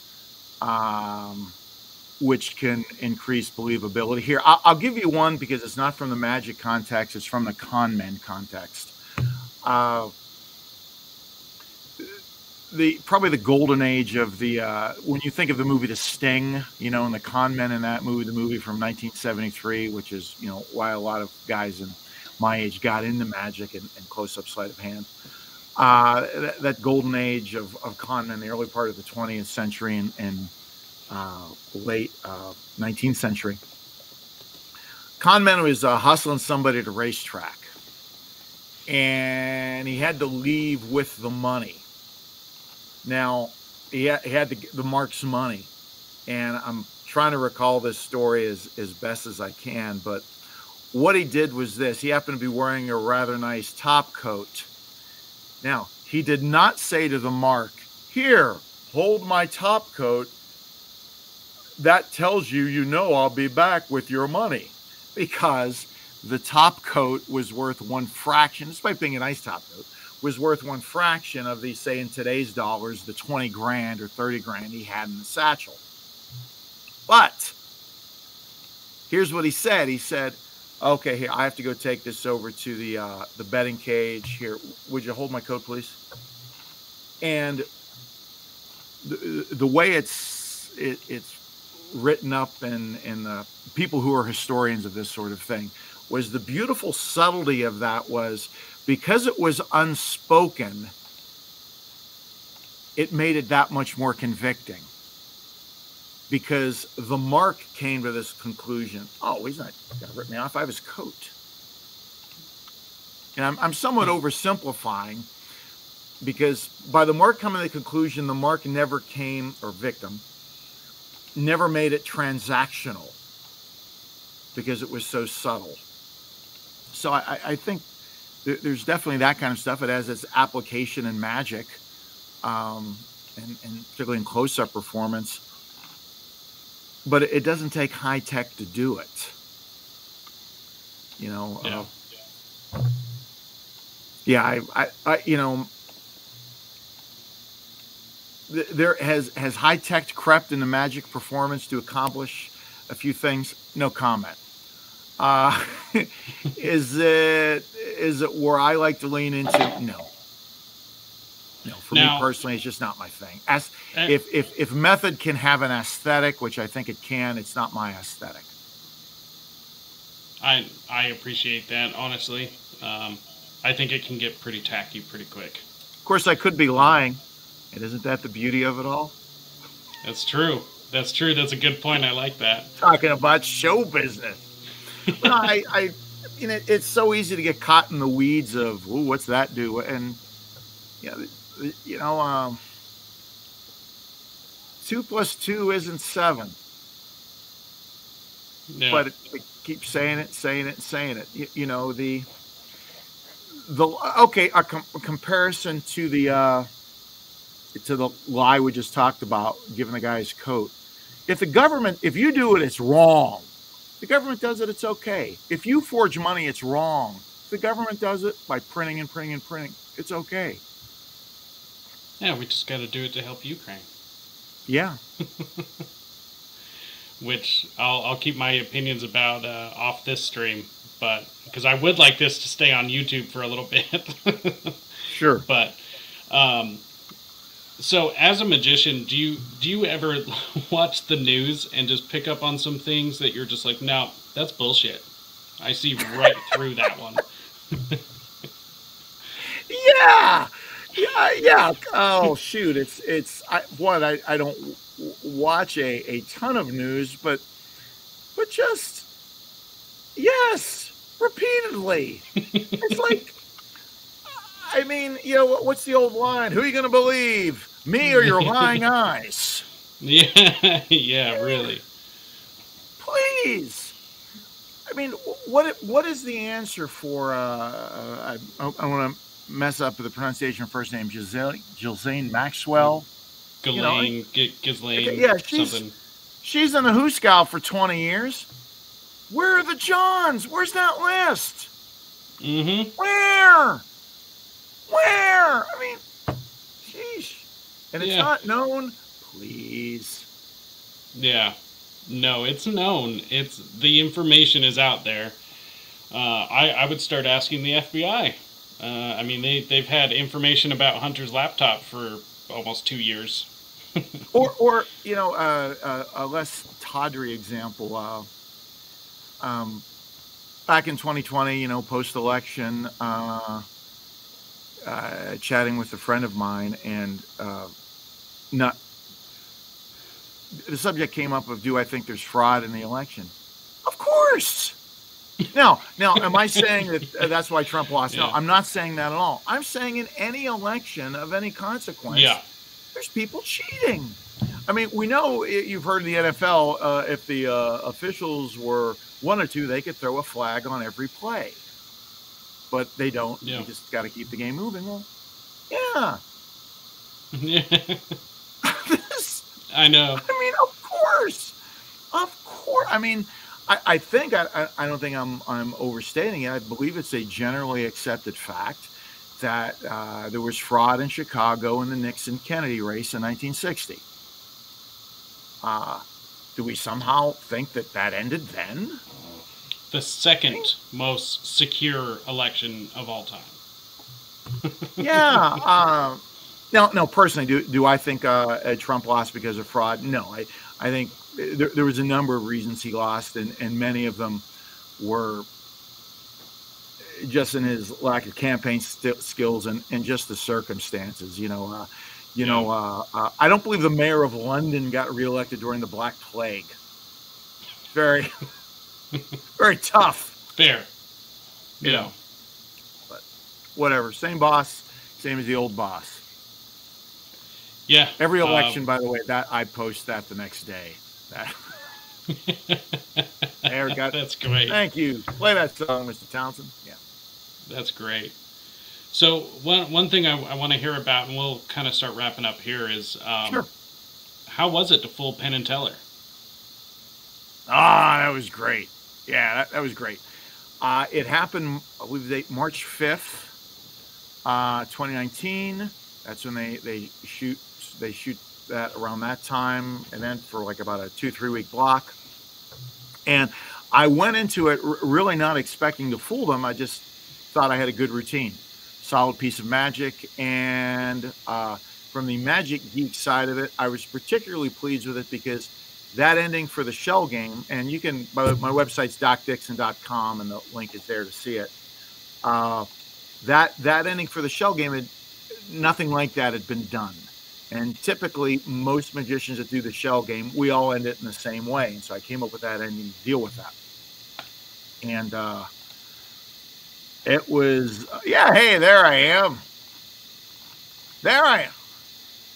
C: which can increase believability. Here, I'll give you one because it's not from the magic context; it's from the con men context. Probably the golden age of the when you think of the movie The Sting, and the con men in that movie, the movie from 1973, which is why a lot of guys in my age got into magic and close-up sleight of hand. That golden age of con men, the early part of the 20th century and late 19th century. Con man was hustling somebody at a racetrack, and he had to leave with the money. Now, he had the Mark's money, and I'm trying to recall this story as best as I can, but what he did was this. He happened to be wearing a rather nice top coat. Now, he did not say to the Mark, "Here, hold my top coat. That tells you I'll be back with your money," because the top coat was worth one fraction, despite being a nice top coat, was worth one fraction of the, say in today's dollars, the 20 grand or 30 grand he had in the satchel. But here's what he said. He said, "Okay, here, I have to go take this over to the betting cage. Here, would you hold my coat, please?" And the way it's written up in people who are historians of this sort of thing was the beautiful subtlety of that was because it was unspoken, it made it that much more convicting. Because the Mark came to this conclusion, oh, he's not going to rip me off. I have his coat. And I'm somewhat oversimplifying because by the Mark coming to the conclusion, the Mark never came, or victim, never made it transactional because it was so subtle. So I think there's definitely that kind of stuff. It has its application in magic, and particularly in close-up performance. But it doesn't take high tech to do it. There has high tech crept into magic performance to accomplish a few things. No comment. Is it where I like to lean into? No. For me personally, it's just not my thing. If method can have an aesthetic, which I think it can, it's not my aesthetic.
B: I appreciate that, honestly. I think it can get pretty tacky pretty quick.
C: Of course, I could be lying. And isn't that the beauty of it all?
B: That's true. That's true. That's a good point. I like that.
C: Talking about show business. It's so easy to get caught in the weeds of, ooh, what's that do? And, 2 plus 2 isn't 7.
B: Yeah.
C: But it keeps saying it. A comparison to the lie we just talked about, giving the guy his coat. If you do it, it's wrong. If the government does it, it's okay. If you forge money, it's wrong. If the government does it by printing and printing and printing, it's okay.
B: Yeah, we just got to do it to help Ukraine.
C: Yeah.
B: Which I'll keep my opinions about off this stream, but because I would like this to stay on YouTube for a little bit.
C: Sure.
B: But so as a magician, do you ever watch the news and just pick up on some things that you're just like, no, that's bullshit. I see right through that one.
C: Yeah. Oh shoot! I don't watch a ton of news, but just yes, repeatedly. It's like, I mean, what's the old line? Who are you going to believe, me or your lying eyes?
B: Yeah, really.
C: Please. I mean, what is the answer for? I want to mess up the pronunciation of her first name, Ghislaine Maxwell.
B: Ghislaine, Ghislaine,
C: yeah,
B: something.
C: She's in the Who Scout for 20 years. Where are the Johns? Where's that list?
B: Mm-hmm.
C: Where? I mean, sheesh. And it's not known. Please.
B: Yeah. No, it's known. The information is out there. I would start asking the FBI. I mean, they've had information about Hunter's laptop for almost 2 years.
C: or a less tawdry example. Back in 2020, post-election, chatting with a friend of mine, and the subject came up of, do I think there's fraud in the election? Of course. Now, am I saying that that's why Trump lost? No, I'm not saying that at all. I'm saying in any election of any consequence, there's people cheating. I mean, we know, you've heard in the NFL, if the officials were one or two, they could throw a flag on every play. But they don't. You just got to keep the game moving. Well, yeah.
B: I know.
C: I mean, of course. I mean, I think I don't think I'm overstating it. I believe it's a generally accepted fact that there was fraud in Chicago in the Nixon-Kennedy race in 1960. Do we somehow think that ended then?
B: The second most secure election of all time.
C: Yeah. No, personally, do I think Trump lost because of fraud? No, I think there was a number of reasons he lost, and many of them were just in his lack of campaign skills and just the circumstances. I don't believe the mayor of London got reelected during the Black Plague. Very, very tough.
B: Fair.
C: But whatever. Same boss, same as the old boss.
B: Yeah.
C: Every election, by the way, that I post that the next day.
B: That's great.
C: Thank you. Play that song, Mr. Townsend. Yeah.
B: That's great. So one thing I want to hear about, and we'll kind of start wrapping up here, is
C: sure.
B: How was it to fool Penn and Teller?
C: That was great. Yeah, that was great. It happened, I believe, March 5th, 2019. That's when they shoot that around that time, and then for like about a 2-3 week block. And I went into it really not expecting to fool them. I just thought I had a good routine, solid piece of magic. And from the Magic Geek side of it, I was particularly pleased with it because that ending for the shell game, and you can, my website's docdixon.com, and the link is there to see it. That ending for the shell game, nothing like that had been done. And typically, most magicians that do the shell game, we all end it in the same way. And so I came up with that ending to deal with that. And it was, hey, there I am.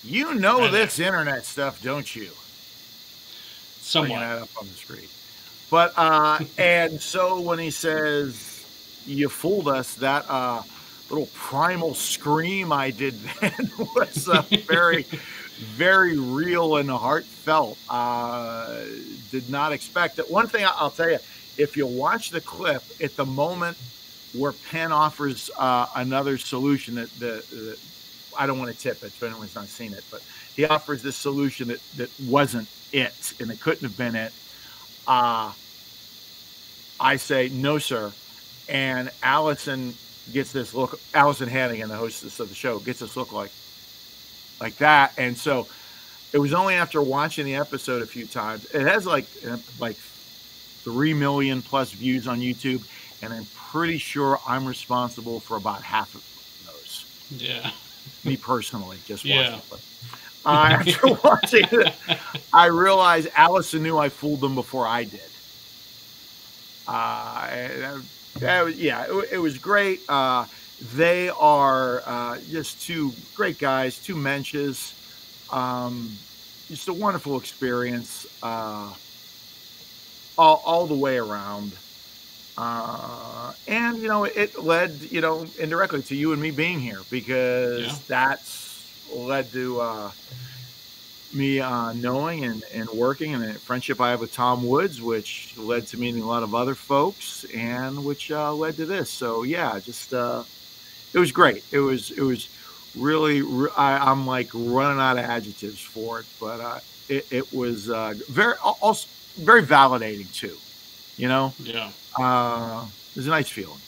C: You know this internet stuff, don't you?
B: Somewhat.
C: Bringing that up on the screen. But, and so when he says, you fooled us, that little primal scream I did then was very, very real and heartfelt. Did not expect it. One thing I'll tell you, if you watch the clip, at the moment where Penn offers another solution that I don't want to tip it if anyone's not seen it, but he offers this solution that wasn't it, and it couldn't have been it. I say, no, sir. And Allison gets this look, Allison Hannigan, the hostess of the show, gets this look like that. And so it was only after watching the episode a few times, it has like 3 million plus views on YouTube, and I'm pretty sure I'm responsible for about half of those.
B: Yeah.
C: Me personally, just watching it. After watching it, I realized Allison knew I fooled them before I did. It was great. They are just two great guys, two mensches. Just a wonderful experience all the way around. And, it led, indirectly to you and me being here, because
B: Yeah.
C: that's led to me knowing and working, and a friendship I have with Tom Woods, which led to meeting a lot of other folks, and which led to this. So yeah, just it was great. It was really, I'm like running out of adjectives for it, but it was very, also very validating too. You know,
B: Yeah.
C: it was a nice feeling.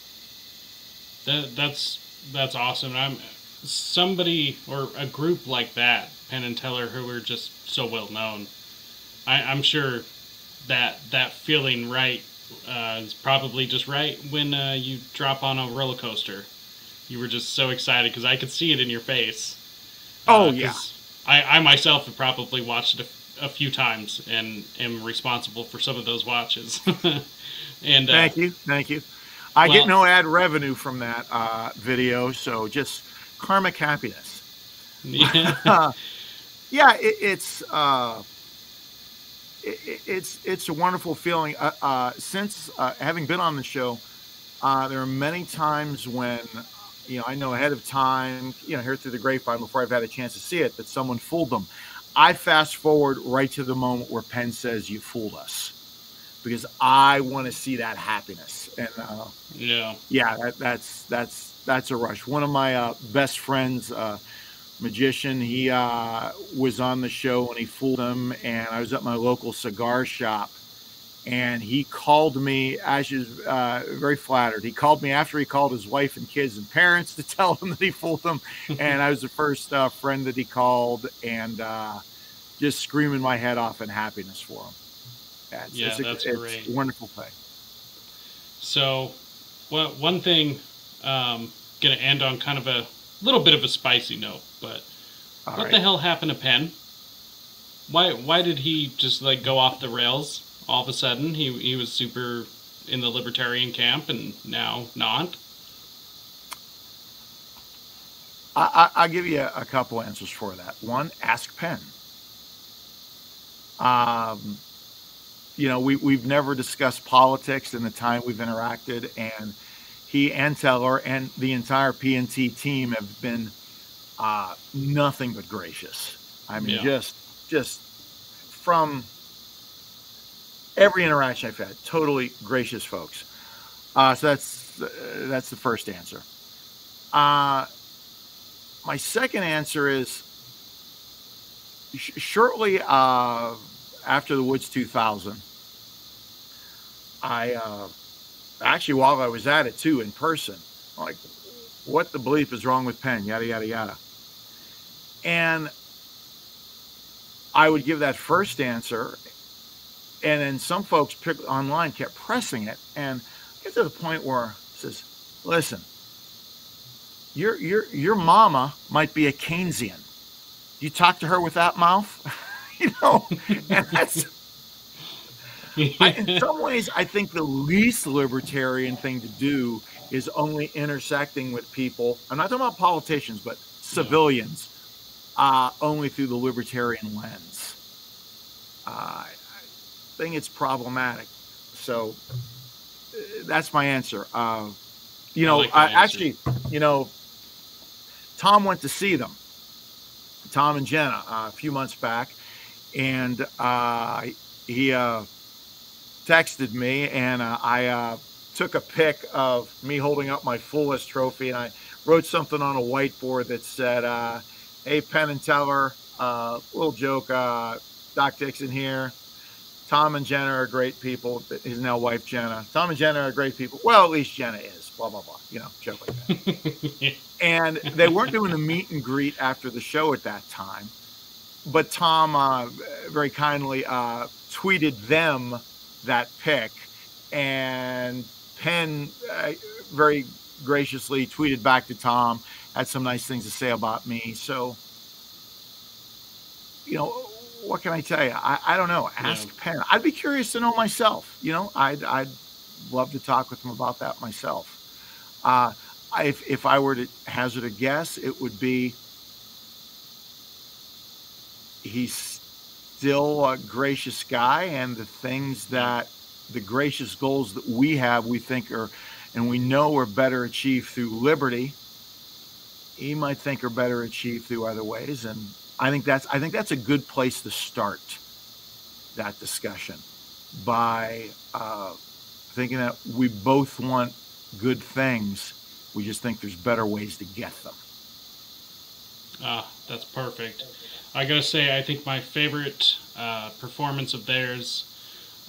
B: That's awesome. I'm somebody or a group like that, Penn and Teller, who are just so well known. I'm sure that feeling right is probably just right when you drop on a roller coaster. You were just so excited because I could see it in your face.
C: Oh yeah.
B: 'Cause I myself have probably watched it a few times and am responsible for some of those watches. And
C: Thank you. I
B: well,
C: get no ad revenue from that video, so just karmic happiness.
B: yeah,
C: Yeah, it's a wonderful feeling. Since having been on the show, there are many times when, I know ahead of time, hear through the grapevine before I've had a chance to see it, that someone fooled them. I fast forward right to the moment where Penn says, "You fooled us," because I want to see that happiness. And yeah, that's a rush. One of my best friends, magician, he was on the show and he fooled him, and I was at my local cigar shop, and he called me, as is very flattered. He called me after he called his wife and kids and parents to tell him that he fooled them, and I was the first friend that he called, and just screaming my head off in happiness for him.
B: yeah, that's great.
C: It's a wonderful thing.
B: So, one thing, gonna end on kind of a little bit of a spicy note, but
C: All
B: what
C: right.
B: the hell happened to Penn? Why did he just like go off the rails all of a sudden? He was super in the libertarian camp and now not.
C: I'll give you a couple answers for that. One, ask Penn. We've never discussed politics in the time we've interacted, and he and Teller and the entire PNT team have been nothing but gracious. I mean,
B: Yeah.
C: just from every interaction I've had, totally gracious folks. So that's the first answer. My second answer is shortly after the Woods 2000, I actually, while I was at it too in person, I'm like, what the bleep is wrong with Penn? Yada yada yada. And I would give that first answer, and then some folks online kept pressing it, and get to the point where it says, "Listen, your mama might be a Keynesian. You talk to her with that mouth." And that's, in some ways, I think the least libertarian thing to do is only intersecting with people. I'm not talking about politicians, but civilians, only through the libertarian lens. I think it's problematic. So that's my answer.
B: like that answer.
C: Actually, Tom went to see them, Tom and Jenna, a few months back, and he texted me, and I took a pic of me holding up my fullest trophy, and I wrote something on a whiteboard that said, "Hey, Penn and Teller, little joke, Doc Dixon here. Tom and Jenna are great people." His now wife, Jenna. "Tom and Jenna are great people." Well, at least Jenna is. Blah, blah, blah. Joke like that. And they weren't doing a meet and greet after the show at that time. But Tom very kindly tweeted them that pic. And Penn very graciously tweeted back to Tom, had some nice things to say about me. So, what can I tell you? I don't know. Ask Penn. I'd be curious to know myself. I'd love to talk with him about that myself. If I were to hazard a guess, it would be he's still a gracious guy, and the gracious goals that we have, we think are and we know are better achieved through liberty, he might think are better achieved through other ways. And I think that's a good place to start that discussion, by thinking that we both want good things. We just think there's better ways to get them.
B: That's perfect. I gotta say, I think my favorite performance of theirs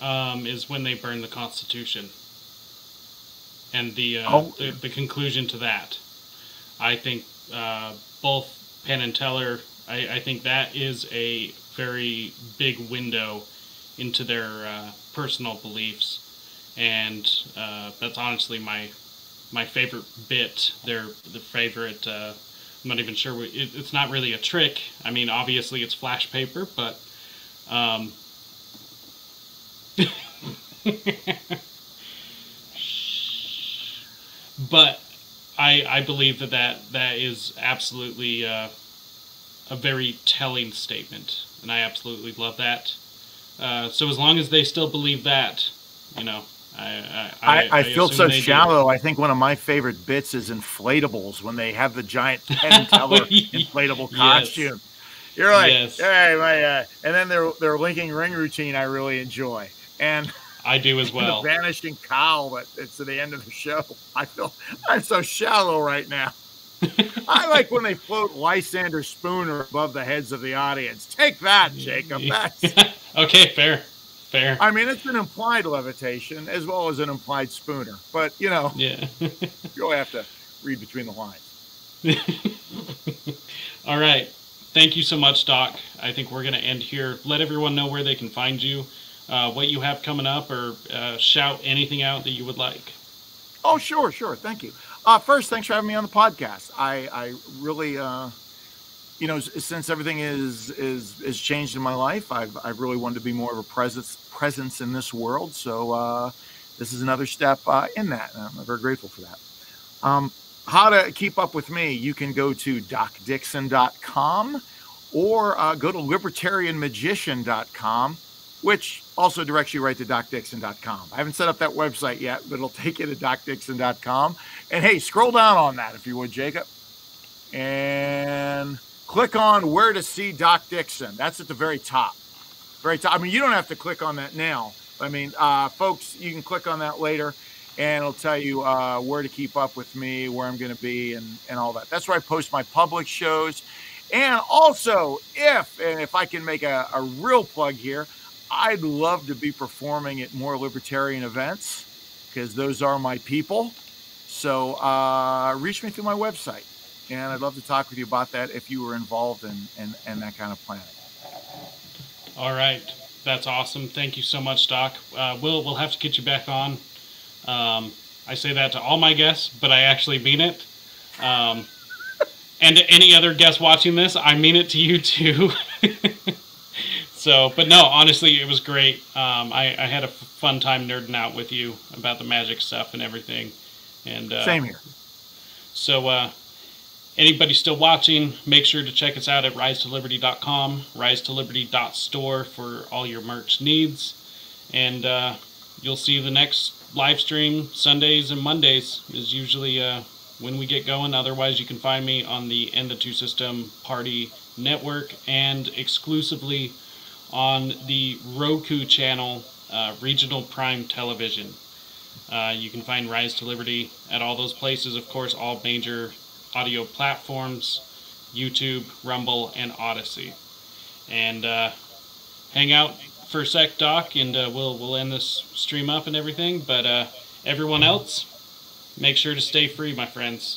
B: is when they burn the Constitution, and the conclusion to that. I think both Penn and Teller, I think that is a very big window into their personal beliefs, and that's honestly my favorite bit. The favorite. I'm not even sure. It's not really a trick. I mean, obviously it's flash paper, but but I believe that is absolutely a very telling statement, and I absolutely love that. So as long as they still believe that, you know,
C: I feel so shallow. I think one of my favorite bits is inflatables, when they have the giant Penn and Teller inflatable costume. You're like,
B: yes.
C: Hey, my, and then their linking ring routine I really enjoy, and
B: I do as well.
C: The vanishing cowl, but it's at the end of the show. I feel I'm so shallow right now. I like when they float Lysander Spooner above the heads of the audience. Take that, Jacob. That's
B: okay. Fair.
C: I mean, it's an implied levitation as well as an implied spooner, but you know,
B: yeah.
C: You really have to read between the lines.
B: All right. Thank you so much, Doc. I think we're going to end here. Let everyone know where they can find you, what you have coming up, or shout anything out that you would like.
C: Oh, sure. Thank you. First, thanks for having me on the podcast. I really, you know, since everything is changed in my life, I've really wanted to be more of a presence in this world. So this is another step in that, and I'm very grateful for that. How to keep up with me? You can go to docdixon.com or go to libertarianmagician.com, which also directs you right to docdixon.com. I haven't set up that website yet, but it'll take you to docdixon.com. And hey, scroll down on that if you would, Jacob, and click on where to see Doc Dixon. That's at the very top. Very top. I mean, you don't have to click on that now. I mean, folks, you can click on that later, and it'll tell you where to keep up with me, where I'm going to be, and all that. That's where I post my public shows. And also, if I can make a real plug here, I'd love to be performing at more libertarian events, because those are my people. So reach me through my website, and I'd love to talk with you about that if you were involved in that kind of planning.
B: All right. That's awesome. Thank you so much, Doc. We'll have to get you back on. I say that to all my guests, but I actually mean it. And to any other guests watching this, I mean it to you too. So, but no, honestly, it was great. I had a fun time nerding out with you about the magic stuff and everything. And
C: same here.
B: So, anybody still watching, make sure to check us out at risetoliberty.com, risetoliberty.store for all your merch needs. And you'll see the next live stream Sundays and Mondays is usually when we get going. Otherwise, you can find me on the End the Two System Party Network and exclusively on the Roku channel, Regional Prime Television. You can find Rise to Liberty at all those places, of course, all major audio platforms, YouTube, Rumble, and Odyssey. And hang out for a sec, Doc, and we'll end this stream up and everything. But everyone else, make sure to stay free, my friends.